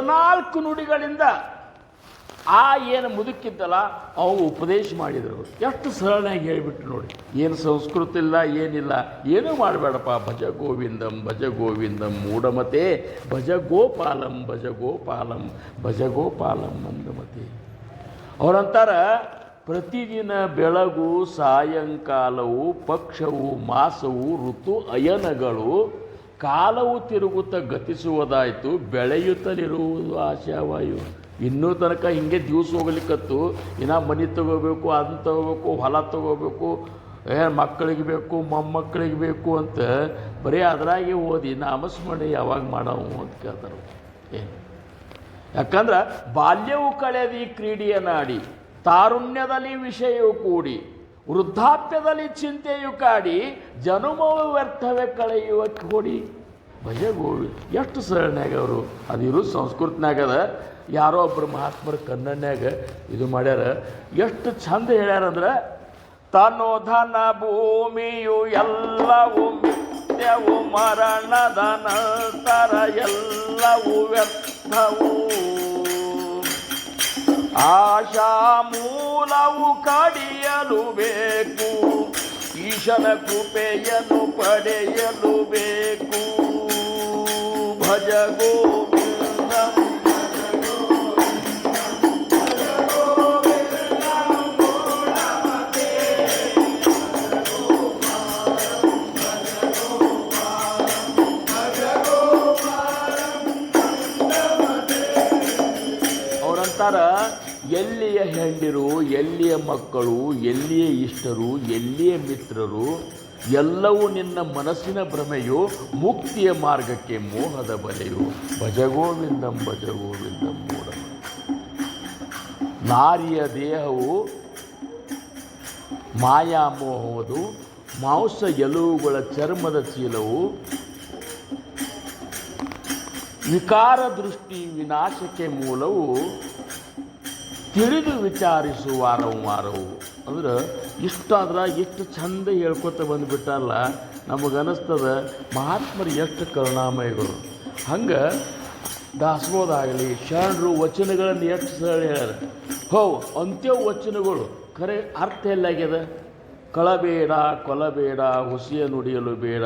A: 14 ನುಡಿಗಳಿಂದ ಆ ಏನು ಮುದುಕಿದ್ದಲ್ಲ ಅವು ಉಪದೇಶ ಮಾಡಿದರು. ಎಷ್ಟು ಸರಳಾಗಿ ಹೇಳಿಬಿಟ್ರು ನೋಡಿ. ಏನು ಸಂಸ್ಕೃತ ಇಲ್ಲ, ಏನಿಲ್ಲ, ಏನೂ ಮಾಡಬೇಡಪ್ಪ. ಭಜ ಗೋವಿಂದಂ ಮೂಢಮತೆ, ಭಜ ಗೋಪಾಲಂ ಭಜ ಗೋಪಾಲಂ ಮಂದಮತೆ. ಅವರಂತಾರ ಪ್ರತಿದಿನ ಬೆಳಗು ಸಾಯಂಕಾಲವು ಪಕ್ಷವು ಮಾಸವು ಋತು ಅಯನಗಳು ಕಾಲವು ತಿರುಗುತ್ತ ಗತಿಸುವುದಾಯಿತು, ಬೆಳೆಯುತ್ತಲಿರುವುದು ಆಶಾವಾಯು. ಇನ್ನೂ ತನಕ ಹಿಂಗೆ ದಿವಸ ಹೋಗ್ಲಿಕ್ಕತ್ತು. ಇನ್ನು ಮನೆ ತಗೋಬೇಕು, ಅದನ್ನ ತಗೋಬೇಕು, ಹೊಲ ತಗೋಬೇಕು, ಮಕ್ಕಳಿಗೆ ಬೇಕು, ಮೊಮ್ಮಕ್ಕಳಿಗೆ ಬೇಕು ಅಂತ ಬರೀ ಅದರಾಗೆ ಓದಿ ನಾಮಸ್ಮರಣೆ ಯಾವಾಗ ಮಾಡವು ಅಂತ ಕೇಳ್ತಾರೆ. ಏನು ಯಾಕಂದ್ರೆ ಬಾಲ್ಯವು ಕಳೆದಿ ಕ್ರೀಡೆಯನ್ನಾಡಿ, ತಾರುಣ್ಯದಲ್ಲಿ ವಿಷಯವು ಕೂಡಿ, ವೃದ್ಧಾಪ್ಯದಲ್ಲಿ ಚಿಂತೆಯು ಕಾಡಿ, ಜನುಮವು ವ್ಯರ್ಥವೇ ಕಳೆಯುವ ಕೋಡಿ. ಭಜ ಗೋವಿಂದ. ಎಷ್ಟು ಸರಳನ್ಯಾಗ ಅವರು ಅದಿರು ಸಂಸ್ಕೃತನಾಗದ. ಯಾರೋ ಒಬ್ಬರು ಮಹಾತ್ಮರು ಕನ್ನಡನ್ಯಾಗ ಇದು ಮಾಡ್ಯಾರ. ಎಷ್ಟು ಚಂದ ಹೇಳ್ಯಾರಂದ್ರೆ, ತನು ಧನ ಭೂಮಿಯು ಎಲ್ಲವೂ ಮಿಥ್ಯವು, ಮರಣದ ನಂತರ ಎಲ್ಲವೂ ವ್ಯರ್ಥವು, ಆಶಾ ಮೂಲವು ಕಡಿಯಲು ಬೇಕು, ಈಶನ ಕೃಪೆಯನ್ನು ಪಡೆಯಲು ಬೇಕು. ಭಜ ಗೋವಿಂದ ಎಲ್ಲಿಯ ಹೆಂಡಿರು, ಎಲ್ಲಿಯ ಮಕ್ಕಳು, ಎಲ್ಲಿಯ ಇಷ್ಟರು, ಎಲ್ಲಿಯ ಮಿತ್ರರು, ಎಲ್ಲವೂ ನಿನ್ನ ಮನಸ್ಸಿನ ಭ್ರಮೆಯು, ಮುಕ್ತಿಯ ಮಾರ್ಗಕ್ಕೆ ಮೋಹದ ಬಲೆಯು. ಭಜಗೋವಿಂದಂ ಮೂಢ. ನಾರಿಯ ದೇಹವು ಮಾಯಾಮೋಹವುದು, ಮಾಂಸ ಎಲುವುಗಳ ಚರ್ಮದ ಚೀಲವು, ವಿಕಾರ ದೃಷ್ಟಿ ವಿನಾಶಕ್ಕೆ ಮೂಲವು, ತಿಳಿದು ವಿಚಾರಿಸು ವಾರವು. ಅಂದ್ರೆ ಇಷ್ಟಾದ್ರೆ ಎಷ್ಟು ಚಂದ ಹೇಳ್ಕೊತ ಬಂದುಬಿಟ್ಟಲ್ಲ. ನಮಗನ್ನಿಸ್ತದ ಮಹಾತ್ಮರು ಎಷ್ಟು ಕರುಣಾಮಯಗಳು. ಹಂಗೆ ದಾಸಬೋಧಾಗಲಿ ಶರಣರು ವಚನಗಳನ್ನು ಎಷ್ಟು ಸರಳ ಹೇಳ್ಯಾರ. ಅಂತ್ಯ ವಚನಗಳು ಖರೆ ಅರ್ಥ ಎಲ್ಲಾಗ್ಯದ. ಕಳಬೇಡ, ಕೊಲಬೇಡ, ಹುಸಿಯ ನುಡಿಯಲು ಬೇಡ,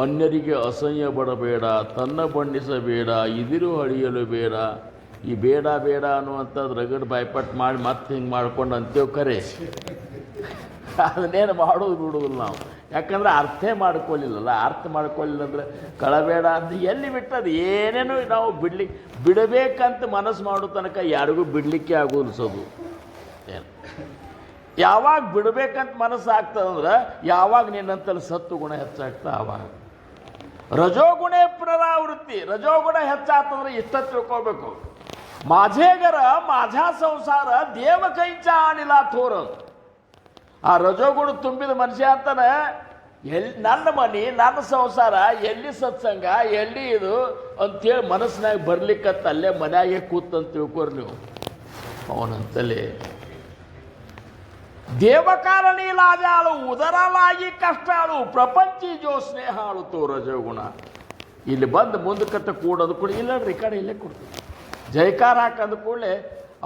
A: ಅನ್ಯರಿಗೆ ಅಸಹ್ಯ ಪಡಬೇಡ, ತನ್ನ ಬಣ್ಣಿಸಬೇಡ, ಇದಿರು ಅಳಿಯಲು ಬೇಡ. ಈ ಬೇಡ ಅನ್ನುವಂಥದ್ದು ರಗಡ್ ಬಾಯ್ಪಟ್ಟು ಮಾಡಿ ಮತ್ತೆ ಹಿಂಗೆ ಮಾಡ್ಕೊಂಡು ಅಂತೇವು. ಖರೆ ಅದನ್ನೇನು ಮಾಡೋದು ಬಿಡೋದಿಲ್ಲ ನಾವು. ಯಾಕಂದ್ರೆ ಅರ್ಥೇ ಮಾಡ್ಕೊಳ್ಳಿಲ್ಲಲ್ಲ. ಅರ್ಥ ಮಾಡ್ಕೊಳ್ಳಿಲ್ಲ ಅಂದರೆ ಕಳಬೇಡ ಅಂತ ಎಲ್ಲಿ ಬಿಟ್ಟದು. ಏನೇನೋ ನಾವು ಬಿಡಬೇಕಂತ ಮನಸ್ಸು ಮಾಡೋ ತನಕ ಯಾರಿಗೂ ಬಿಡಲಿಕ್ಕೆ ಆಗೋದಿಸೋದು. ಏನು ಯಾವಾಗ ಬಿಡಬೇಕಂತ ಮನಸ್ಸು ಆಗ್ತದಂದ್ರೆ ಯಾವಾಗ ನಿನ್ನಂತಲ್ಲಿ ಸತ್ತು ಗುಣ ಹೆಚ್ಚಾಗ್ತದೆ. ಆವಾಗ ರಜೋಗುಣ ಪುನರಾವೃತ್ತಿ. ರಜೋಗುಣ ಹೆಚ್ಚಾಗ್ತಂದ್ರೆ ಇಷ್ಟ ತಿಳ್ಕೋಬೇಕು. माझेगर माझा संसार देव कैचा आणिला थोर. ಆ ರಜೋಗುಣ ತುಂಬಿದ ಮನುಷ್ಯ ಅಂತಾನೆ ಎಲ್ಲಿ ನನ್ನ ಮನೆ, ನನ್ನ ಸಂಸಾರ, ಎಲ್ಲಿ ಸತ್ಸಂಗ, ಎಲ್ಲಿ ಇದು ಅಂತೇಳಿ ಮನಸ್ಸಿನಾಗ ಬರ್ಲಿಕ್ಕತ್ತ ಅಲ್ಲೇ ಮನೆಯಾಗೆ ಕೂತಂತ ತಿಳ್ಕೊರಿ ನೀವು. ಅವನಂತಲೇ ದೇವಕಾರಣಿ ಲಾಜಾಳು, ಉದರಲಾಗಿ ಕಷ್ಟಾಳು, ಪ್ರಪಂಚಿ ಜೋ ಸ್ನೇಹಾಳು ತೋ ರಜೋಗುಣ. ಇಲ್ಲಿ ಬಂದು ಮುಂದಕ್ಕತ್ತ ಕೂಡೋದು ಕೂಡ ಇಲ್ಲ ಈ ಕಡೆ ಇಲ್ಲೇ ಕೊಡ್ತೀವಿ. ಜೈಕಾರ ಹಾಕಂದ ಕೂಡಲೇ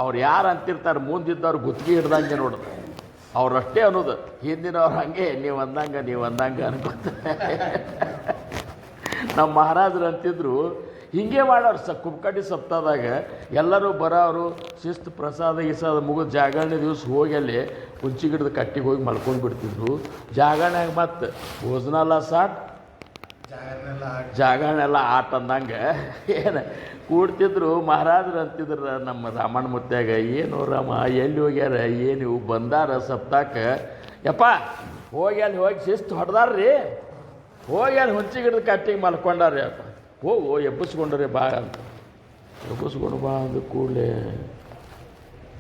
A: ಅವ್ರು ಯಾರು ಅಂತಿರ್ತಾರೆ ಮುಂದಿದ್ದವ್ರು ಗುತ್ತಿಗೆ ಹಿಡ್ದಂಗೆ ನೋಡೋದು. ಅವ್ರಷ್ಟೇ ಅನ್ನೋದು. ಹಿಂದಿನವ್ರು ಹಾಗೆ ನೀವು ಅಂದಂಗೆ ಅನ್ಕೊತ. ನಮ್ಮ ಮಹಾರಾಜರು ಅಂತಿದ್ರು ಹಿಂಗೆ ಮಾಡೋರು. ಕುಬ್ಕಡ್ಡಿ ಸಪ್ತಾದಾಗ ಎಲ್ಲರೂ ಬರೋರು ಶಿಸ್ತು ಪ್ರಸಾದ ಗಿಸಾದ ಮುಗಿದು ಜಾಗರಣೆ ದಿವಸ ಹೋಗಿ ಅಲ್ಲಿ ಕುಂಚಿ ಗಿಡದ ಕಟ್ಟಿಗೆ ಹೋಗಿ ಮಲ್ಕೊಂಡು ಬಿಡ್ತಿದ್ರು. ಜಾಗರಣೆಗೆ ಮತ್ತೆ ಭೋಜನಾಲ ಸಾಟ್ ಜಾಗರಣೆಲ್ಲ ಆಟ ಅಂದಂಗೆ ಏನು ಕೂಡ್ತಿದ್ರು. ಮಹಾರಾಜರು ಅಂತಿದ್ರು ನಮ್ಮ ರಾಮಣ್ಣ ಮುತ್ಯಾಗ, ಏನು ರಾಮ ಎಲ್ಲಿ ಹೋಗ್ಯಾರ, ಏನು ಬಂದಾರ ಸಪ್ತಾಕ, ಯಪ್ಪ ಹೋಗಿ ಶಿಸ್ತು ಹೊಡೆದಾರ್ರಿ, ಹೋಗಿ ಅಲ್ಲಿ ಹುಂಚಿ ಗಿಡದ ಕಟ್ಟಿಗೆ ಮಲ್ಕೊಂಡಾರ್ರಿ. ಅಪ್ಪ ಹೋಗು ಎಬ್ಬಿಸ್ಕೊಂಡ್ರಿ ಬಾ ಅಂತ. ಎಬ್ಬಿಸ್ಕೊಂಡು ಬಾ ಅಂದ ಕೂಡಲೇ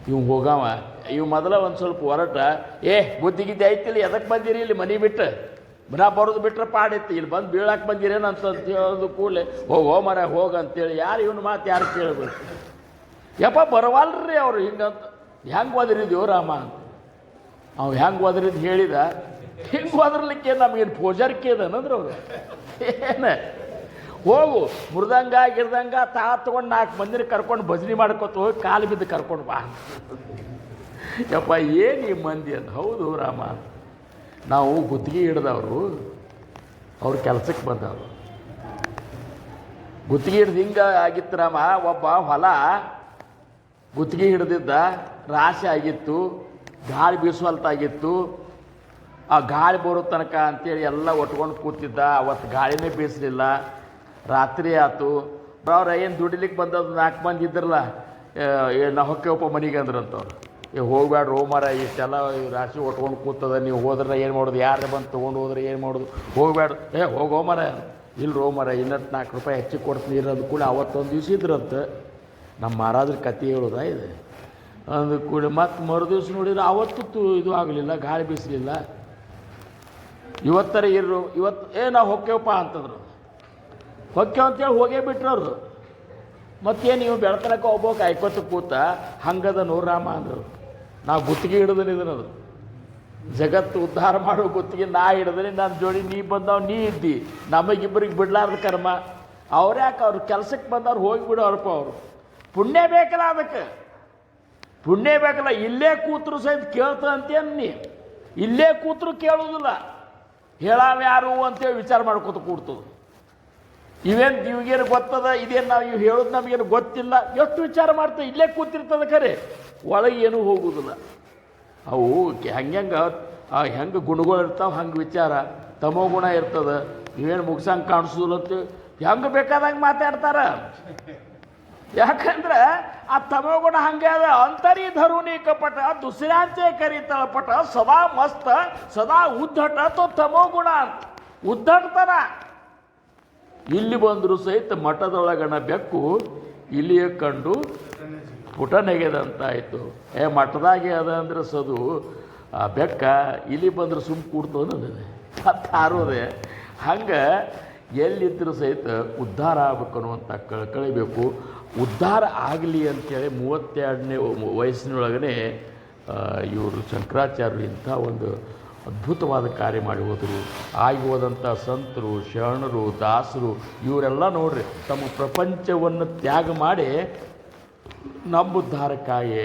A: ಇವ್ ಹೋಗವ. ಇವು ಮೊದಲ ಒಂದು ಸ್ವಲ್ಪ ಹೊರಟ, ಬುದ್ಧಿಗಿದ್ದೆ ಐತಿಲ್ಲ, ಎದಕ್ಕೆ ಬಂದಿರಿ ಇಲ್ಲಿ ಮನೆ ಬಿಟ್ಟು, ನಾ ಬರೋದು ಬಿಟ್ರೆ ಪಾಡಿತ್ತು, ಇಲ್ಲಿ ಬಂದು ಬೀಳಕ್ಕೆ ಬಂದಿರೇನು ಅಂತ ಹೇಳೋದು ಕೂಡಲೇ ಹೋಗೋ ಮರ ಹೋಗಂತೇಳಿ. ಯಾರು ಇವನು ಮಾತು ಯಾರು ಕೇಳಬೇಕು. ಯಪ್ಪ ಬರವಲ್ರಿ ಅವರು ಹಿಂಗಂತ. ಹೆಂಗೆ ಓದಿರಿದ್ಯೋ ರಾಮ ಅಂತ. ಅವು ಹೆಂಗೆ ಓದ್ರಿದ್ದು ಹೇಳಿದ. ಹಿಂಗೆ ಓದ್ರಲಿಕ್ಕೆ ನಮಗೇನು ಪೂಜಾರಿಕೆ ಅದ ಅನ್ನಂದ್ರೆ ಅವರು ಏನು ಹೋಗು ಮೃದಂಗ ಗಿರ್ದಂಗ ತಗೊಂಡು 4 ಮಂದಿನ ಕರ್ಕೊಂಡು ಭಜನೆ ಮಾಡ್ಕೊತ ಹೋಗಿ ಕಾಲು ಬಿದ್ದು ಕರ್ಕೊಂಡು ಬಾ. ಯಪ್ಪ ಏನು ಈ ಮಂದಿ ಅಂತ. ಹೌದು ರಾಮ, ನಾವು ಗುತ್ತಿಗೆ ಹಿಡ್ದವರು, ಅವ್ರ ಕೆಲಸಕ್ಕೆ ಬಂದವರು. ಗುತ್ತಿಗೆ ಹಿಡ್ದು ಹಿಂಗೆ ಆಗಿತ್ತು ರಾಮ. ಒಬ್ಬ ಹೊಲ ಗುತ್ತಿಗೆ ಹಿಡ್ದಿದ್ದ, ರಾಶಿ ಆಗಿತ್ತು, ಗಾಳಿ ಬೀಸುವಲ್ತಾಗಿತ್ತು. ಆ ಗಾಳಿ ಬರೋ ತನಕ ಅಂತೇಳಿ ಎಲ್ಲ ಒಟ್ಕೊಂಡು ಕೂತಿದ್ದ. ಅವತ್ತು ಗಾಳಿನೇ ಬೀಸಲಿಲ್ಲ. ರಾತ್ರಿ ಆಯ್ತು. ಅವ್ರು ಏನು ದುಡಿಲಿಕ್ಕೆ ಬಂದದ್ದು 4 ಮಂದಿ ಇದ್ರಲ್ಲ, ನಾವು ಹೊಕ್ಕೇವಪ್ಪ ಮನೆಗೆ ಅಂದ್ರಂತವ್ರು. ಹೋಗ್ಬೇಡ ರೋಮರ, ಇಷ್ಟೆಲ್ಲ ರಾಶಿ ಒಟ್ಕೊಂಡು ಕೂತದ, ನೀವು ಹೋದ್ರೆ ಏನು ಮಾಡೋದು, ಯಾರು ಬಂದು ತೊಗೊಂಡು ಹೋದ್ರೆ ಏನು ಮಾಡೋದು, ಹೋಗ್ಬೇಡ. ಹೋಗೋ ಮರ, ಇಲ್ಲಿ ರೋಮರ ಇನ್ನತ್ತು 4 ರೂಪಾಯಿ ಹೆಚ್ಚಿಗೆ ಕೊಡ್ತೀನಿ ಇರೋದು ಕೂಡ. ಅವತ್ತೊಂದು ದಿವಸ ಇದ್ರಂತ ನಮ್ಮ ಮಹಾರಾಜ್ರ ಕತೆ ಹೇಳೋದಾ ಇದು. ಅಂದು ಕೂಡ ಮತ್ತು ಮರುದಿವ್ಸ ನೋಡಿದ್ರೆ ಅವತ್ತು ಇದು ಆಗಲಿಲ್ಲ, ಗಾಳಿ ಬೀಸಲಿಲ್ಲ. ಇವತ್ತರ ಇರು, ಇವತ್ತು ನಾವು ಹೊಕ್ಕೇವಪ್ಪ ಅಂತಂದ್ರು. ಹೊಕ್ಕೇವ್ ಅಂತೇಳಿ ಹೋಗೇ ಬಿಟ್ರವ್ರು. ಮತ್ತೇನು ನೀವು ಬೆಳತನಕ ಒಬ್ಬ ಕಾಯ್ಕೊತ ಕೂತ ಹಂಗದ ರಾಮ ಅಂದರು. ನಾವು ಗುತ್ತಿಗೆ ಹಿಡಿದ್ರೆ ಇದನ್ನದು ಜಗತ್ತು ಉದ್ಧಾರ ಮಾಡೋ ಗುತ್ತಿಗೆ ನಾ ಹಿಡಿದ್ರೆ ನನ್ನ ಜೋಡಿ ನೀ ಬಂದವ್ ನೀ ಇದ್ದಿ, ನಮಗಿಬ್ಬರಿಗೆ ಬಿಡ್ಲಾರ್ದ ಕರ್ಮ. ಅವ್ರ್ಯಾಕೆ ಅವ್ರ ಕೆಲಸಕ್ಕೆ ಬಂದವ್ರು ಹೋಗಿಬಿಡೋರಪ್ಪ. ಅವರು ಪುಣ್ಯ ಬೇಕಲ್ಲ, ಅದಕ್ಕೆ ಪುಣ್ಯ ಬೇಕಲ್ಲ. ಇಲ್ಲೇ ಕೂತರು ಸಹಿತ ಕೇಳ್ತಂತೇನು ನೀ, ಇಲ್ಲೇ ಕೂತರು ಕೇಳೋದಿಲ್ಲ. ಹೇಳಾವ ಯಾರು ಅಂತೇಳಿ ವಿಚಾರ ಮಾಡ್ಕೊತ ಕೂಡ್ತದೆ. ಇವೇನು ಗೊತ್ತದ, ಇದೇನು ನಾವು ಇವು ಹೇಳೋದು ನಮಗೇನು ಗೊತ್ತಿಲ್ಲ, ಎಷ್ಟು ವಿಚಾರ ಮಾಡ್ತೇವೆ. ಇಲ್ಲೇ ಕೂತಿರ್ತದೆ ಖರೆ, ಒಳಗೆ ಏನೂ ಹೋಗುವುದಿಲ್ಲ. ಅವು ಹೆಂಗೆ ಗುಣಗಳು ಇರ್ತಾವೆ ಹಂಗೆ ವಿಚಾರ. ತಮೋ ಗುಣ ಇರ್ತದೆ. ಇವೇನು ಮುಗ್ಸಂಗೆ ಕಾಣಿಸೋದಿಲ್ಲ ಅಂತ ಹೆಂಗೆ ಬೇಕಾದಂಗೆ ಮಾತಾಡ್ತಾರ. ಯಾಕಂದ್ರೆ ಆ ತಮೋಗುಣ ಹಂಗೆ ಅದ. ಅಂತರಿ ಧರುಣಿ ಕಪಟ ದುಸರಾಂಚೆ ಕರಿತಳ ಪಟ ಸದಾ ಮಸ್ತ ಸದಾ ಉದ್ದಟ ತೋ ತಮೋಗುಣ ಅಂತ ಉದ್ದಟತನ. ಇಲ್ಲಿ ಬಂದರೂ ಸಹಿತ ಮಠದೊಳಗಣ ಬೆಕ್ಕು ಇಲ್ಲಿಯೇ ಕಂಡು ಪುಟ ನೆಗೆದಂತಾಯಿತು. ಮಠದಾಗೆ ಅದ ಅಂದ್ರೆ ಸದು ಆ ಬೆಕ್ಕ ಇಲ್ಲಿ ಬಂದ್ರೆ ಸುಮ್ಮ ಕೂಡ್ತು ಅನ್ನೋದಿದೆ, ಅತ್ತಾರೋದೆ. ಹಂಗೆ ಎಲ್ಲಿದ್ದರೂ ಸಹಿತ ಉದ್ಧಾರ ಆಗ್ಬೇಕು ಅನ್ನುವಂಥ ಕಳಿಬೇಕು. ಉದ್ಧಾರ ಆಗಲಿ ಅಂಥೇಳಿ 32ನೇ ವಯಸ್ಸಿನೊಳಗನೆ ಇವರು ಶಂಕರಾಚಾರ್ಯರು ಇಂಥ ಒಂದು ಅದ್ಭುತವಾದ ಕಾರ್ಯ ಮಾಡಿ ಹೋದರು. ಆಗಿ ಹೋದಂಥ ಸಂತರು, ಶರಣರು, ದಾಸರು ಇವರೆಲ್ಲ ನೋಡ್ರಿ ತಮ್ಮ ಪ್ರಪಂಚವನ್ನು ತ್ಯಾಗ ಮಾಡಿ ನಮ್ಮ ಉದ್ಧಾರಕ್ಕಾಗಿ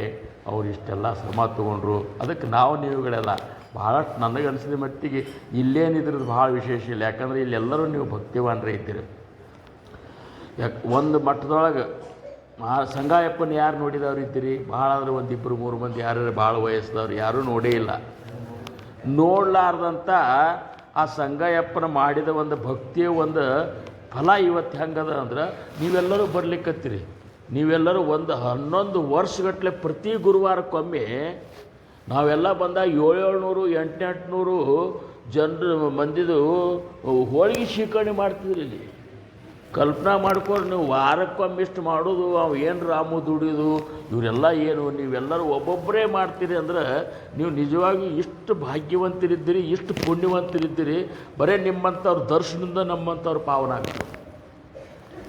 A: ಅವ್ರು ಇಷ್ಟೆಲ್ಲ ಶ್ರಮ ತಗೊಂಡ್ರು. ಅದಕ್ಕೆ ನಾವು ನೀವುಗಳೆಲ್ಲ ಭಾಳಷ್ಟು ನನಗನ್ಸಿದ ಮಟ್ಟಿಗೆ ಇಲ್ಲೇನಿದ್ರದ್ದು ಭಾಳ ವಿಶೇಷ ಇಲ್ಲ. ಯಾಕಂದರೆ ಇಲ್ಲೆಲ್ಲರೂ ನೀವು ಭಕ್ತಿವಾನ್ರೇ ಇದ್ದೀರಿ. ಒಂದು ಮಠದೊಳಗೆ ಸಂಗಾಯಪ್ಪನ ಯಾರು ನೋಡಿದವ್ರು ಇದ್ದೀರಿ? ಭಾಳ ಅಂದರೆ 1 2 3 ಮಂದಿ ಯಾರು ಭಾಳ ವಯಸ್ಸದವ್ರು ಯಾರೂ ನೋಡೇ ಇಲ್ಲ. ನೋಡಲಾರ್ದಂಥ ಆ ಸಂಗಾಯಪ್ಪನ ಮಾಡಿದ ಒಂದು ಭಕ್ತಿಯ ಒಂದು ಫಲ ಇವತ್ತು ಹೆಂಗದ ಅಂದ್ರೆ ನೀವೆಲ್ಲರೂ ಬರ್ಲಿಕ್ಕತ್ತೀರಿ. ನೀವೆಲ್ಲರೂ 11 ವರ್ಷಗಟ್ಟಲೆ ಪ್ರತಿ ಗುರುವಾರಕ್ಕೊಮ್ಮೆ ನಾವೆಲ್ಲ ಬಂದಾಗ 700 800 ಜನರು ಮಂದಿದು ಹೋಳಿಗೆ ಶೀಕರಣೆ ಮಾಡ್ತಿದ್ರಿ. ಇಲ್ಲಿ ಕಲ್ಪನಾ ಮಾಡ್ಕೊಂಡು ನೀವು ವಾರಕ್ಕೊಮ್ಮೆ ಇಷ್ಟು ಮಾಡೋದು, ಅವು ಏನು ರಾಮು ದುಡಿಯೋದು, ಇವರೆಲ್ಲ ಏನು ನೀವೆಲ್ಲರೂ ಒಬ್ಬೊಬ್ಬರೇ ಮಾಡ್ತೀರಿ ಅಂದ್ರೆ ನೀವು ನಿಜವಾಗಿ ಇಷ್ಟು ಭಾಗ್ಯವಂತರಿದ್ದೀರಿ, ಇಷ್ಟು ಪುಣ್ಯವಂತರಿದ್ದೀರಿ. ಬರೀ ನಿಮ್ಮಂಥವ್ರ ದರ್ಶನದಿಂದ ನಮ್ಮಂಥವ್ರು ಪಾವನ ಆಗ್ತದೆ.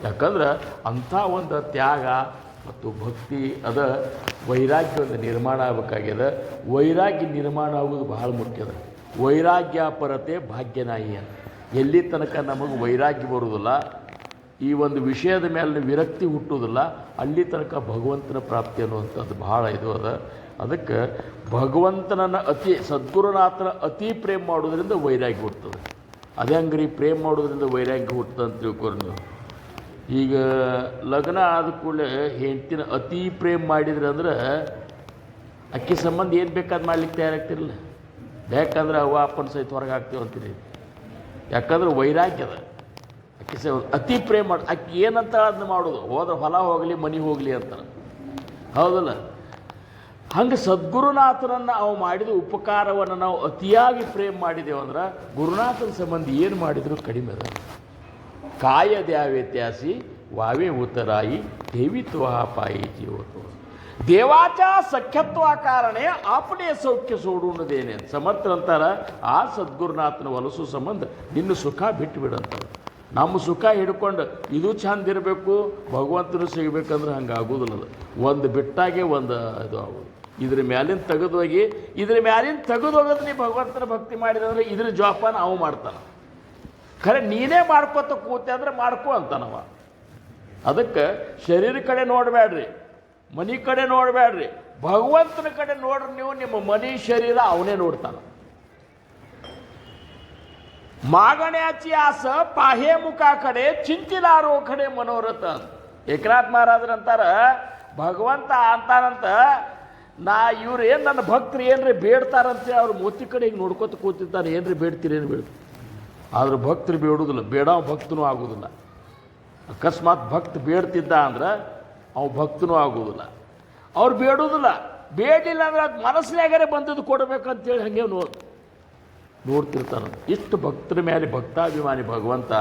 A: ಯಾಕಂದ್ರೆ ಅಂಥ ಒಂದು ತ್ಯಾಗ ಮತ್ತು ಭಕ್ತಿ ಅದ. ವೈರಾಗ್ಯ ಒಂದು ನಿರ್ಮಾಣ ಆಗಬೇಕಾಗ್ಯದ. ವೈರಾಗ್ಯ ನಿರ್ಮಾಣ ಆಗೋದು ಬಹಳ ಮುಖ್ಯದ. ವೈರಾಗ್ಯಾಪರತೆ ಭಾಗ್ಯನಾಯಿ ಅಂತ. ಎಲ್ಲಿ ತನಕ ನಮಗೆ ವೈರಾಗ್ಯ ಬರುವುದಿಲ್ಲ, ಈ ಒಂದು ವಿಷಯದ ಮೇಲೆ ವಿರಕ್ತಿ ಹುಟ್ಟುವುದಿಲ್ಲ, ಅಲ್ಲಿ ತನಕ ಭಗವಂತನ ಪ್ರಾಪ್ತಿ ಅನ್ನುವಂಥದ್ದು ಭಾಳ ಇದು ಅದ. ಅದಕ್ಕೆ ಭಗವಂತನನ್ನು ಸದ್ಗುರುನಾಥನ ಅತಿ ಪ್ರೇಮ ಮಾಡೋದ್ರಿಂದ ವೈರಾಗ್ಯ ಹುಟ್ಟುತ್ತದೆ. ಅದೇ ಹಂಗ್ರಿ ಪ್ರೇಮ ಮಾಡೋದ್ರಿಂದ ವೈರಾಗ್ಯ ಹುಟ್ಟುತ್ತದೆ ಅಂತ ತಿಳ್ಕೊರಿ ನೀವು. ಈಗ ಲಗ್ನ ಆದ ಕೂಡಲೇ ಹೆಂಡ್ತಿನ ಅತಿ ಪ್ರೇಮ ಮಾಡಿದ್ರೆ ಅಂದ್ರೆ ಅಕ್ಕಿ ಸಂಬಂಧ ಏನು ಬೇಕಾದ್ ಮಾಡ್ಲಿಕ್ಕೆ ತಯಾರಾಗ್ತಿರಲಿಲ್ಲ. ಬೇಕಂದ್ರೆ ಅವ್ವ ಅಪ್ಪನ ಸಹಿತ ಹೊರಗೆ ಹಾಕ್ತೀವಿ ಅಂತೀರಿ. ಯಾಕಂದ್ರೆ ವೈರಾಗ್ಯದ ಅಕ್ಕಿ ಅತಿ ಪ್ರೇಮ ಮಾಡಿ ಅಕ್ಕಿ ಏನಂತ ಅದನ್ನ ಮಾಡೋದು, ಹೋದ್ರೆ ಹೊಲ ಹೋಗಲಿ ಮನೆ ಹೋಗಲಿ ಅಂತಾರೆ. ಹೌದಲ್ಲ? ಹಂಗೆ ಸದ್ಗುರುನಾಥನನ್ನು ಅವು ಮಾಡಿದ ಉಪಕಾರವನ್ನು ನಾವು ಅತಿಯಾಗಿ ಪ್ರೇಮ ಮಾಡಿದೆವು ಅಂದ್ರೆ ಗುರುನಾಥನ ಸಂಬಂಧ ಏನು ಮಾಡಿದರೂ ಕಡಿಮೆ ಅದ. ಕಾಯದ್ಯಾ ವ್ಯತ್ಯಾಸಿ ವಾವೇ ಉತ್ತರಾಯಿ ದೇವಿತ್ವ ಪಾಯಿ ಜೀವತ್ತು ದೇವಾಚ ಸಖ್ಯತ್ವ ಕಾರಣ ಆಪಣೆ ಸೌಖ್ಯ ಸೋಡುವುದೇನೆ ಅಂತ ಸಮರ್ಥರಂತಾರ. ಆ ಸದ್ಗುರುನಾಥನ ಹೊಲಸು ಸಂಬಂಧ ನಿನ್ನ ಸುಖ ಬಿಟ್ಟು ಬಿಡಂತಾರೆ. ನಮ್ಮ ಸುಖ ಹಿಡ್ಕೊಂಡು ಇದು ಚಂದ ಇರಬೇಕು, ಭಗವಂತನು ಸಿಗಬೇಕಂದ್ರೆ ಹಂಗೆ ಆಗೋದಿಲ್ಲ. ಒಂದು ಬಿಟ್ಟಾಗೆ ಒಂದು ಇದು ಆಗೋದು. ಇದ್ರ ಮ್ಯಾಲಿನ ತೆಗೆದೋಗಿ ಇದ್ರ ಮ್ಯಾಲಿನ ತೆಗೆದೋಗೋದು. ನೀವು ಭಗವಂತನ ಭಕ್ತಿ ಮಾಡಿದ್ರೆ ಇದ್ರ ಜೋಪಾನ ಅವು ಮಾಡ್ತಾನೆ. ಖರೆ ನೀನೇ ಮಾಡ್ಕೊತ ಕೂತೆ ಅಂದ್ರೆ ಮಾಡ್ಕೊ ಅಂತಾನವ. ಅದಕ್ಕೆ ಶರೀರ ಕಡೆ ನೋಡಬೇಡ್ರಿ, ಮನೆ ಕಡೆ ನೋಡಬೇಡ್ರಿ, ಭಗವಂತನ ಕಡೆ ನೋಡ್ರಿ. ನೀವು ನಿಮ್ಮ ಮನೆ ಶರೀರ ಅವನೇ ನೋಡ್ತಾನ. ಮಾಗಣ್ಯಾची आस पाहे मुखाकडे चिंतिलारो खडे मनोरथ. ಏಕನಾಥ್ ಮಹಾರಾಜರಂತಾರ, ಭಗವಂತ ಅಂತಾರಂತ, ನಾ ಇವ್ರು ಏನು ನನ್ನ ಭಕ್ತರು ಏನ್ರಿ ಬೇಡ್ತಾರಂತೆ ಅವ್ರು ಮೂತಿ ಕಡೆ ಹಿಂಗೆ ನೋಡ್ಕೊತ ಕೂತಿರ್ತಾನೆ, ಏನ್ರಿ ಬೇಡ್ತೀರಿ ಏನು ಬೇಡ. ಆದ್ರೆ ಭಕ್ತರು ಬೇಡುವುದಿಲ್ಲ, ಬೇಡ ಭಕ್ತನೂ ಆಗೋದಿಲ್ಲ. ಅಕಸ್ಮಾತ್ ಭಕ್ತ ಬೇಡ್ತಿದ್ದ ಅಂದ್ರೆ ಅವು ಭಕ್ತನೂ ಆಗೋದಿಲ್ಲ. ಅವ್ರು ಬೇಡುವುದಿಲ್ಲ, ಬೇಡಿಲ್ಲ ಅಂದ್ರೆ ಅದು ಮನಸ್ಸಿನಾಗರೆ ಬಂದದ್ದು ಕೊಡಬೇಕಂತೇಳಿ ಹಾಗೆ ನೋಡ್ತಿರ್ತಾನೆ. ಇಷ್ಟು ಭಕ್ತರ ಮೇಲೆ ಭಕ್ತಾಭಿಮಾನಿ ಭಗವಂತ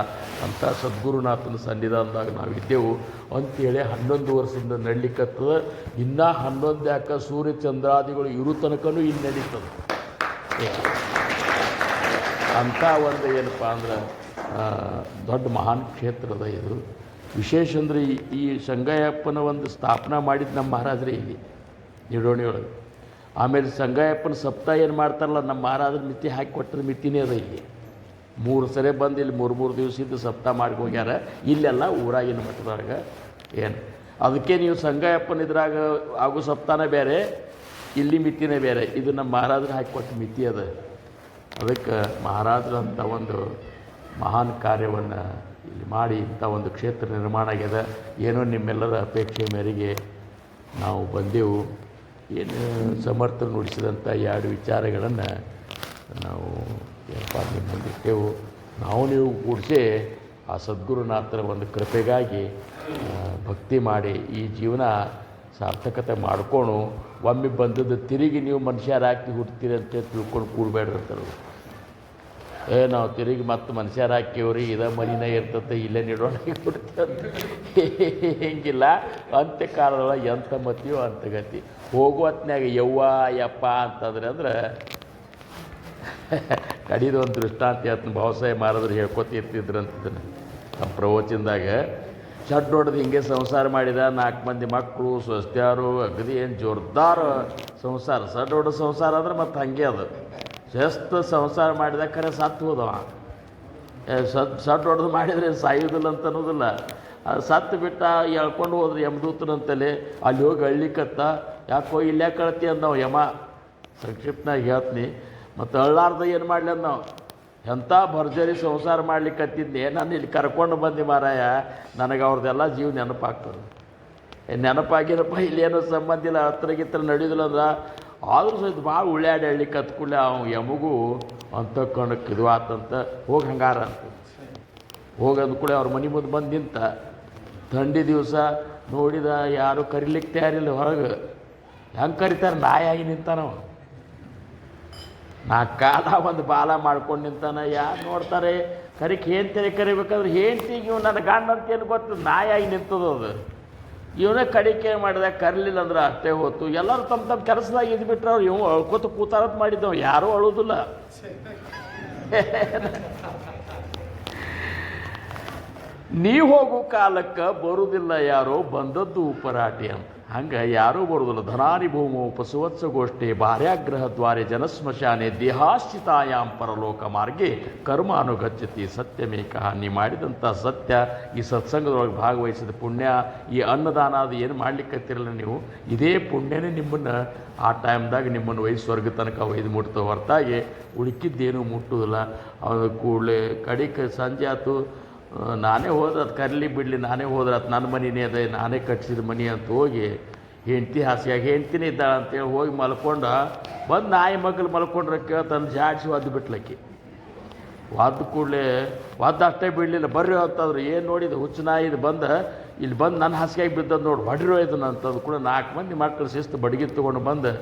A: ಅಂತ ಸದ್ಗುರುನಾಥನ ಸನ್ನಿಧಾನದಾಗ ನಾವಿದ್ದೆವು ಅಂಥೇಳಿ 11 ವರ್ಷದಿಂದ ನಡಲಿಕ್ಕತ್ತದ. ಇನ್ನೂ 11 ಯಾಕೆ ಸೂರ್ಯ ಚಂದ್ರಾದಿಗಳು ಇರು ತನಕನೂ ಇನ್ನು ನಡೀತದೆ. ಅಂಥ ಒಂದು ಏನಪ್ಪ ಅಂದ್ರೆ ದೊಡ್ಡ ಮಹಾನ್ ಕ್ಷೇತ್ರದ ಇದು. ವಿಶೇಷ ಅಂದರೆ ಈ ಸಂಗಯ್ಯಪ್ಪನ ಒಂದು ಸ್ಥಾಪನಾ ಮಾಡಿದ ನಮ್ಮ ಮಹಾರಾಜರೇ ಇಲ್ಲಿ ನಿಡೋಣಿಯೊಳಗೆ. ಆಮೇಲೆ ಸಂಗಯ್ಯಪ್ಪನ ಸಪ್ತಾಹ ಏನು ಮಾಡ್ತಾರಲ್ಲ, ನಮ್ಮ ಮಹಾರಾಜರ ಮಿತಿ ಹಾಕಿ ಕೊಟ್ಟರೆ ಮಿತಿನೇ ಅದ. ಇಲ್ಲಿ 3 ಸರಿ ಬಂದು ಇಲ್ಲಿ 3 ದಿವಸ ಇದ್ದು ಸಪ್ತಾಹ ಮಾಡಿ ಹೋಗ್ಯಾರ. ಇಲ್ಲೆಲ್ಲ ಊರಾಗಿನ ಮಠದಾಗ ಏನು ಅದಕ್ಕೆ ನೀವು ಸಂಗಯ್ಯಪ್ಪನ ಇದ್ರಾಗ ಆಗೋ ಸಪ್ತಾಹನೇ ಬೇರೆ, ಇಲ್ಲಿ ಮಿತಿನೇ ಬೇರೆ. ಇದು ನಮ್ಮ ಮಹಾರಾಜರು ಹಾಕಿ ಕೊಟ್ಟ ಮಿತಿ ಅದ. ಅದಕ್ಕೆ ಮಹಾರಾಜರು ಅಂತ ಒಂದು ಮಹಾನ್ ಕಾರ್ಯವನ್ನು ಇಲ್ಲಿ ಮಾಡಿ ಇಂಥ ಒಂದು ಕ್ಷೇತ್ರ ನಿರ್ಮಾಣ ಆಗ್ಯದ. ಏನೋ ನಿಮ್ಮೆಲ್ಲರ ಅಪೇಕ್ಷೆ ಮೇರೆಗೆ ನಾವು ಬಂದೆವು. ಏನು ಸಮರ್ಥ ನುಡಿಸಿದಂಥ 2 ವಿಚಾರಗಳನ್ನು ನಾವು ಏನಪ್ಪ ನಿಮ್ಮ ಮುಂದಿಟ್ಟೆವು. ನಾವು ನೀವು ಕೂಡಿಸಿ ಆ ಸದ್ಗುರುನಾಥರ ಒಂದು ಕೃಪೆಗಾಗಿ ಭಕ್ತಿ ಮಾಡಿ ಈ ಜೀವನ ಸಾರ್ಥಕತೆ ಮಾಡ್ಕೊಂಡು ಒಮ್ಮೆ ಬಂದದ್ದು ತಿರುಗಿ ನೀವು ಮನುಷ್ಯರಾಗಿ ಹುಡ್ತೀರಿ ಅಂತ ತಿಳ್ಕೊಂಡು ಕೂಡಬೇಡ್ರಿ ಅಂತಾರೆ. ನಾವು ತಿರುಗಿ ಮತ್ತೆ ಮನುಷ್ಯರಾಕಿವ್ರಿ ಇದ ಮನಿನ ಇರ್ತತೆ ಇಲ್ಲೇ ನಿಡೋಣ ಬಿಡ್ತೀವಿ. ಹಿಂಗಿಲ್ಲ. ಅಂತ್ಯಕಾಲದೊಳ ಎಂಥ ಮತಿಯೋ ಅಂಥ ಗತಿ. ಹೋಗುವತ್ನಾಗ ಯವ್ವ ಯಪ್ಪ ಅಂತಂದ್ರೆ ಅಂದ್ರೆ ಕಡಿದು ಒಂದು ದೃಷ್ಟಾಂತ ಹೇಳ್ತೀನಿ. ಭಾವಸಾಹೇಬ್ ಮಾರಾದ್ರು ಹೇಳ್ಕೊತಿರ್ತಿದ್ರು ಅಂತದನ್ನು ನಮ್ಮ ಪ್ರವಚನದಾಗ. ಶಡ್ ಹೊಡೆದು ಹಿಂಗೆ ಸಂಸಾರ ಮಾಡಿದ, 4 ಮಂದಿ ಮಕ್ಕಳು, ಸ್ವಸ್ತ್ಯಾರು, ಅಗದಿ ಏನು ಜೋರ್ದಾರ ಸಂಸಾರ. ಸಡ್ ಹೊಡೆದ ಸಂಸಾರ ಅಂದ್ರೆ ಮತ್ತೆ ಹಾಗೆ ಅದು. ಜಾಸ್ತಿ ಸಂಸಾರ ಮಾಡಿದಾಗ ಖರೆ ಸತ್ತು ಹೋದವ. ಸಡ್ ಹೊಡೆದು ಮಾಡಿದರೆ ಸಾಯೋದಿಲ್ಲ ಅಂತ ಅನ್ನೋದಿಲ್ಲ. ಅದು ಸತ್ತು ಬಿಟ್ಟ ಎಳ್ಕೊಂಡು ಹೋದ್ರೆ ಯಮದೂತನಂತಲೇ ಅಲ್ಲಿ ಹೋಗಿ ಅಳ್ಲಿಕ್ಕತ್ತ. ಯಾಕೋ ಇಲ್ಲೇ ಕಳ್ತಿ ಅಂದವು ಯಮ. ಸಂಕ್ಷಿಪ್ತನಾಗ ಹೇಳ್ತೀನಿ. ಮತ್ತು ಅಳ್ಳಾರ್ದ ಏನು ಮಾಡಲಿ ಅಂದ ನಾವು. ಎಂಥ ಭರ್ಜರಿ ಸಂಸಾರ ಮಾಡ್ಲಿಕ್ಕತ್ತಿದ್ದೆ, ನಾನು ಇಲ್ಲಿ ಕರ್ಕೊಂಡು ಬಂದು ಮಾರಾಯ, ನನಗೆ ಅವ್ರದ್ದೆಲ್ಲ ಜೀವ ನೆನಪಾಗ್ತದೆ. ನೆನಪಾಗಿರಪ್ಪ ಇಲ್ಲೇನೋ ಸಂಬಂಧ ಇಲ್ಲ, ಹತ್ರ ನಡೆಯೋದಿಲ್ಲ ಅಂದ್ರೆ ಆದರೂ ಸಹಿತ ಭಾಳ ಉಳ್ಯಾಡಿ ಹಳ್ಳಿಕ್ಕೆ ಹತ್ಕೊಳ್ಳೆ ಅವ ಯಮಗೂ ಅಂತ ಕಣಕ್ಕೆ ಇದು ಆತಂತ ಹೋಗಿ ಹಂಗಾರ ಅಂತ ಹೋಗೋದು ಕೂಡ ಅವ್ರ ಮನೆ ಮುಂದೆ ಬಂದು ನಿಂತ. ಥಂಡಿ ದಿವಸ ನೋಡಿದ, ಯಾರು ಕರಿಲಿಕ್ಕೆ ತಯಾರಿಲ್ಲ ಹೊರಗೆ. ಹೆಂಗೆ ಕರಿತಾರೆ, ನಾಯಾಗಿ ನಿಂತಾನವ. 4 ಕಾಲ ಒಂದು ಬಾಲ ಮಾಡ್ಕೊಂಡು ನಿಂತಾನ. ಯಾರು ನೋಡ್ತಾರೆ, ಕರಿಕೆ ಹೆಂಡ್ತಿಗೆ ಕರಿಬೇಕಾದ್ರೆ ಹೆಂಡ್ತಿಗೆ ಇವ್ ನನ್ನ ಗಂಡ ಅಂತ ಏನು ಗೊತ್ತು, ನಾಯಾಗಿ ನಿಂತದ ಅದು. ಇವನೇ ಕಡಿಕೆ ಮಾಡಿದಾಗ ಕರಲಿಲ್ಲ ಅಂದ್ರೆ ಅಷ್ಟೇ ಹೊತ್ತು ಎಲ್ಲರೂ ತಮ್ಮ ಕೆಲಸದಾಗ ಇದ್ಬಿಟ್ರೆ ಅವ್ರು ಇವು ಅಳ್ಕೋತ ಕೂತಾರತ್ ಮಾಡಿದ್ದವು. ಯಾರೂ ಅಳೋದಿಲ್ಲ. ನೀವು ಹೋಗೋ ಕಾಲಕ್ಕೆ ಬರುವುದಿಲ್ಲ ಯಾರೋ, ಬಂದದ್ದು ಉಪರಾಟಿ ಅಂತ. ಹಂಗೆ ಯಾರೂ ಬರುವುದಿಲ್ಲ. ಧನಾನಿ ಭೂಮೋ ಪಶುವತ್ಸ ಗೋಷ್ಠಿ ಭಾರ್ಯಾಗ್ರಹ ದ್ವಾರೆ ಜನಸ್ಮಶಾನೆ ದೇಹಾಶ್ಚಿತಾಯಾಂ ಪರಲೋಕ ಮಾರ್ಗೆ ಕರ್ಮ ಅನುಗಚ್ಚತಿ ಸತ್ಯಮೇಕ. ನೀ ಮಾಡಿದಂಥ ಸತ್ಯ, ಈ ಸತ್ಸಂಗದೊಳಗೆ ಭಾಗವಹಿಸಿದ ಪುಣ್ಯ, ಈ ಅನ್ನದಾನ ಅದು ಏನು ಮಾಡ್ಲಿಕ್ಕತ್ತಿರಲ್ಲ ನೀವು, ಇದೇ ಪುಣ್ಯನೇ ನಿಮ್ಮನ್ನು ಆ ಟೈಮ್ದಾಗ ನಿಮ್ಮನ್ನು ಸ್ವರ್ಗ ತನಕ ಒಯ್ದು ಮುಟ್ತವೆ. ಹೊರತಾಗಿ ಉಳುಕಿದ್ದೇನು ಮುಟ್ಟುವುದಿಲ್ಲ. ಅವನು ಕೂಡಲೇ ಕಡಿಕೆ ಸಂಜೆ ಆಯ್ತು, ನಾನೇ ಹೋದ್ರೆ ಅದು ಕರಲಿ ಬಿಡಲಿ, ನಾನೇ ಹೋದ್ರೆ ಅದು ನನ್ನ ಮನೆಯೇ ಅದೇ, ನಾನೇ ಕಟ್ಟಿಸಿದ ಮನೆ ಅಂತ ಹೋಗಿ ಹೆಂಡ್ತಿ ಹಾಸಿಯಾಗಿ ಹೆಂಡ್ತಿನೇ ಇದ್ದಾಳೆ ಅಂತೇಳಿ ಹೋಗಿ ಮಲ್ಕೊಂಡು ಬಂದು ನಾಯಿ ಮಗ್ಳು ಮಲ್ಕೊಂಡ್ರೆ ಕೇಳ್ತಾನೆ ಜಾಡಿಸಿ ಒದ್ದು ಬಿಟ್ಲಕ್ಕಿ. ಒದ್ದು ಕೂಡಲೇ ಒದ್ದು ಅಷ್ಟೇ ಬಿಡಲಿಲ್ಲ. ಬರ್ರಿ ಅಂತಂದ್ರೆ ಏನು ನೋಡಿದ್ದು ಹುಚ್ಚು ನಾಯಿ ಇದು ಬಂದು ಇಲ್ಲಿ ಬಂದು ನನ್ನ ಹಾಸಿಗೆಗೆ ಬಿದ್ದದ್ದು ನೋಡಿ ಹೊಡಿರೋ ಇದನ್ನು ಅಂತಂದು ಕೂಡ 4 ಮಂದಿ ಮಕ್ಕಳು ಶಿಸ್ತು ಬಡಗಿ ತೊಗೊಂಡು ಬಂದು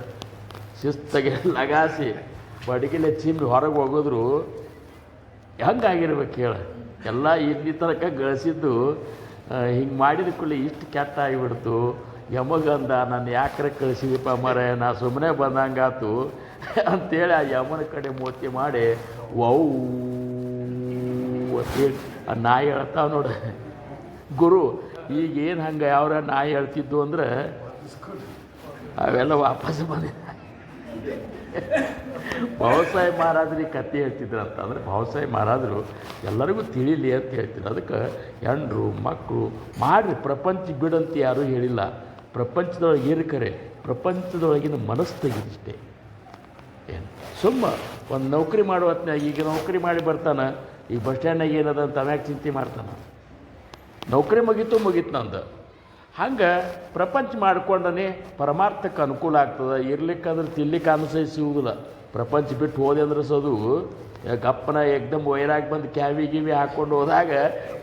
A: ಶಿಸ್ತಾಗೆ ಲಗಾಸಿ ಬಡಗಿಲೆ ಚಿಮ್ಮಿ ಹೊರಗೆ ಹೋಗಿದ್ರು. ಹೆಂಗಾಗಿರ್ಬೇಕು ಹೇಳ. ಎಲ್ಲ ಇಲ್ಲಿ ತನಕ ಗಳಿಸಿದ್ದು ಹಿಂಗೆ ಮಾಡಿದ ಕೂಡಲೇ ಇಷ್ಟು ಕೆಟ್ಟ ಆಗಿಬಿಡ್ತು. ಯಮಗಂದ ನಾನು ಯಾಕ್ರೆ ಕಳಿಸಿದಪ್ಪ ಮರ, ನಾ ಸುಮ್ಮನೆ ಬಂದಂಗಾತು ಅಂಥೇಳಿ ಆ ಯಮನ ಕಡೆ ಮೋತಿ ಮಾಡಿ ವೌ ಅಂತೇಳಿ ಆ ನಾಯಿ ಹೇಳ್ತಾವ ನೋಡ. ಗುರು ಈಗೇನು ಹಂಗೆ ಯಾವ್ರ ನಾಯಿ ಹೇಳ್ತಿದ್ದು ಅಂದ್ರೆ ಅವೆಲ್ಲ ವಾಪಸ್ ಬಂದಿದ್ದ. ಭಾವಸಾಹೇಬ್ ಮಹಾರಾಜರಿಗೆ ಕತೆ ಹೇಳ್ತಿದ್ರು ಅಂತಂದ್ರೆ ಭಾವಸಾಹೇಬ್ ಮಹಾರಾಜರು ಎಲ್ಲರಿಗೂ ತಿಳಿಲಿ ಅಂತ ಹೇಳ್ತಿದ್ರು. ಅದಕ್ಕೆ ಹೆಂಡ್ರು ಮಕ್ಕಳು ಮಾಡಿರಿ, ಪ್ರಪಂಚ ಬಿಡಂತ ಯಾರೂ ಹೇಳಿಲ್ಲ. ಪ್ರಪಂಚದೊಳಗೆ ಇರ್ಕರೆ ಪ್ರಪಂಚದೊಳಗಿನ ಮನಸ್ಸು ತೆಗಿದಿಷ್ಟೇ. ಏನು ಸುಮ್ಮ ಒಂದು ನೌಕರಿ ಮಾಡುವ ಹೊತ್ನ್ಯಾಗ, ಈಗ ನೌಕರಿ ಮಾಡಿ ಬರ್ತಾನೆ, ಈಗ ಬಸ್ ಸ್ಟ್ಯಾಂಡ್ನಾಗ ಏನದ ಅಂತ ಅವ್ಯಾಕೆ ಚಿಂತೆ ಮಾಡ್ತಾನೆ. ನೌಕರಿ ಮುಗೀತು ನಂದು. ಹಂಗೆ ಪ್ರಪಂಚ ಮಾಡ್ಕೊಂಡೇ ಪರಮಾರ್ಥಕ್ಕೆ ಅನುಕೂಲ ಆಗ್ತದೆ. ಇರ್ಲಿಕ್ಕಂದ್ರೆ ತಿನ್ಲಿಕ್ಕೆ ಅನುಸರಿಸಿ ಸಿಗುವುದಿಲ್ಲ. ಪ್ರಪಂಚ ಬಿಟ್ಟು ಹೋದೆ ಅಂದ್ರೆ ಸದು ಗಪ್ಪನ ಏಕ್ದಮ್ ವೈರಾಗಿ ಬಂದು ಕ್ಯಾವಿ ಹಾಕ್ಕೊಂಡು ಹೋದಾಗ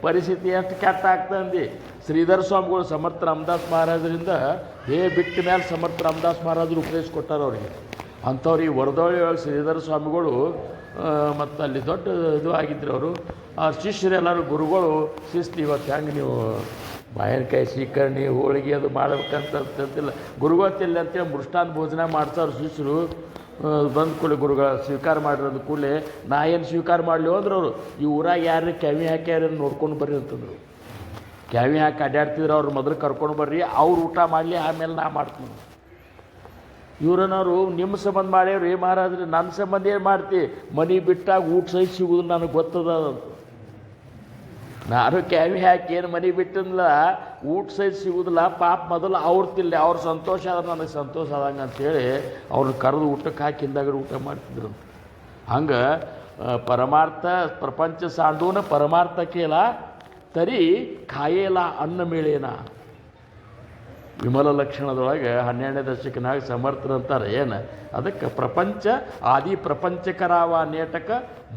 A: ಪರಿಸ್ಥಿತಿ ಎಷ್ಟು ಕೆಟ್ಟ ಆಗ್ತಂದು. ಶ್ರೀಧರ ಸ್ವಾಮಿಗಳು ಸಮರ್ಥ ರಾಮದಾಸ್ ಮಹಾರಾಜರಿಂದ ಬಿಟ್ಟ ಮೇಲೆ ಸಮರ್ಥ ರಾಮದಾಸ್ ಮಹಾರಾಜರು ಉಪದೇಶ ಕೊಟ್ಟಾರ ಅವ್ರಿಗೆ. ಅಂಥವ್ರಿಗೆ ವರದೊಳ್ಳಿ ಶ್ರೀಧರ ಸ್ವಾಮಿಗಳು ಮತ್ತು ಅಲ್ಲಿ ದೊಡ್ಡ ಇದು ಆಗಿದ್ರು ಅವರು. ಆ ಶಿಷ್ಯರೆಲ್ಲರೂ ಗುರುಗಳು ಶಿಸ್ತು ಇವತ್ತು ಹೆಂಗೆ ನೀವು ಮಾವಿನಕಾಯಿ ಸ್ವೀಕರಣೆ ಹೋಳಿಗೆ ಅದು ಮಾಡ್ಬೇಕಂತಿಲ್ಲ, ಗುರುಗೊತ್ತಿಲ್ಲ ಅಂತೇಳಿ ಮೃಷ್ಟಾನ್ನ ಭೋಜನ ಮಾಡ್ತಾರೆ ಶಿಷ್ಯರು. ಬಂದ ಕೂಡಲೇ ಗುರುಗಳ ಸ್ವೀಕಾರ ಮಾಡಿರೋದು ಕೂಡಲೇ ನಾ ಏನು ಸ್ವೀಕಾರ ಮಾಡಲಿ ಅಂದ್ರೆ ಅವರು ಈ ಊರಾಗ ಯಾರು ಕ್ಯಾವಿ ಹಾಕ್ಯಾರ ನೋಡ್ಕೊಂಡು ಬರ್ರಿ ಅಂತಂದರು. ಕ್ಯಾವಿ ಹಾಕಿ ಅಡ್ಡಾಡ್ತಿದ್ರು ಅವ್ರು ಮೊದಲು ಕರ್ಕೊಂಡು ಬರ್ರಿ, ಅವ್ರು ಊಟ ಮಾಡಲಿ, ಆಮೇಲೆ ನಾ ಮಾಡ್ತೀನಿ. ಇವ್ರನ್ನವರು ನಿಮ್ಮ ಸಂಬಂಧ ಮಾಡ್ಯಾವ್ರಿ ಮಹಾರಾಜ್ರಿ, ನನ್ನ ಸಂಬಂಧ ಏನು ಮಾಡ್ತಿ, ಮನೆ ಬಿಟ್ಟಾಗ ಊಟ ಸಹಿತ ಸಿಗುದು ನನಗೆ ಗೊತ್ತದ. ನಾನು ಕ್ಯಾವಿ ಹಾಕಿ ಏನು ಮನೆ ಬಿಟ್ಟಲ್ಲ, ಊಟ ಸಹಿತ ಸಿಗುದಿಲ್ಲ, ಪಾಪ ಮೊದಲು ಅವ್ರು ತಿಲ್ಲಿ ಅವ್ರ ಸಂತೋಷ ಆದ್ರೆ ನನಗೆ ಸಂತೋಷ ಆದಂಗೆ ಅಂಥೇಳಿ ಅವ್ರನ್ನ ಕರೆದು ಊಟಕ್ಕೆ ಹಾಕಿ ಹಿಂದಾಗಡೆ ಊಟ ಮಾಡ್ತಿದ್ರು. ಹಂಗೆ ಪರಮಾರ್ಥ ಪ್ರಪಂಚ ಸಾಂಡೂನ ಪರಮಾರ್ಥಕ್ಕೆಲ್ಲ ತರಿ ಕಾಯೇಲ ಅನ್ನ ಮೇಳೇನ. ವಿಮಲ ಲಕ್ಷಣದೊಳಗೆ 12ನೇ ದಶಕನಾಗ ಸಮರ್ಥರಂತಾರೆ ಏನು, ಅದಕ್ಕೆ ಪ್ರಪಂಚ ಆದಿ ಪ್ರಪಂಚಕರಾವ ನೇಟಕ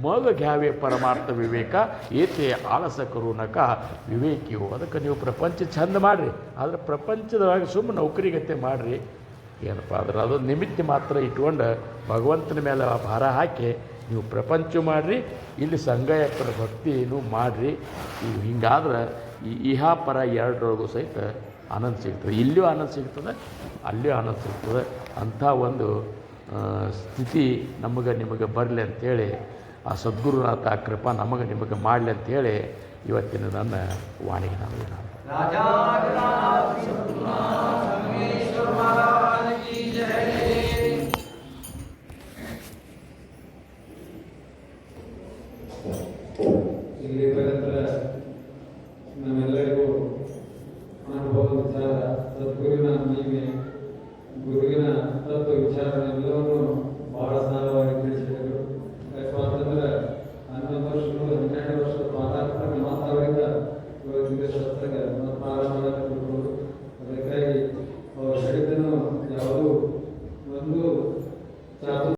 A: ಮಗ ಘ್ಯಾವೆ ಪರಮಾರ್ಥ ವಿವೇಕ ಏತೆ ಆಲಸ ಕರುನಕ ವಿವೇಕಿಯು. ಅದಕ್ಕೆ ನೀವು ಪ್ರಪಂಚ ಚಂದ ಮಾಡಿರಿ, ಆದರೆ ಪ್ರಪಂಚದೊಳಗೆ ಸುಮ್ಮನೆ ನೌಕರಿಗತ್ತೆ ಮಾಡಿರಿ ಏನಪ್ಪ ಅಂದ್ರೆ ಅದೊಂದು ನಿಮಿತ್ತ ಮಾತ್ರ ಇಟ್ಕೊಂಡು ಭಗವಂತನ ಮೇಲೆ ಭಾರ ಹಾಕಿ ನೀವು ಪ್ರಪಂಚ ಮಾಡಿರಿ. ಇಲ್ಲಿ ಸಂಗಯಕ್ಕರ ಭಕ್ತಿನೂ ಮಾಡಿರಿ. ಇವು ಹಿಂಗಾದ್ರೆ ಈ ಇಹಾಪರ ಎರಡರೊಳಗೂ ಸಹಿತ ಆನಂದ ಸಿಗ್ತದೆ. ಇಲ್ಲಿಯೂ ಆನಂದ ಸಿಗ್ತದೆ, ಅಲ್ಲಿಯೂ ಆನಂದ ಸಿಗ್ತದೆ. ಅಂಥ ಒಂದು ಸ್ಥಿತಿ ನಮಗೆ ನಿಮಗೆ ಬರಲಿ ಅಂಥೇಳಿ ಆ ಸದ್ಗುರುನಾಥ ಕೃಪಾ ನಮಗೆ ನಿಮಗೆ ಮಾಡಲಿ ಅಂಥೇಳಿ ಇವತ್ತಿನ ನನ್ನ ವಾಣಿಗೆ ನಾನು
B: ಇಲ್ಲಿ ಪರಂತರ ನಮ್ಮೆಲ್ಲರಿಗೂ ಅನುಭವ ವಿಚಾರ ಸದ್ಗುರುವಿನ ಮಹಿಮೆ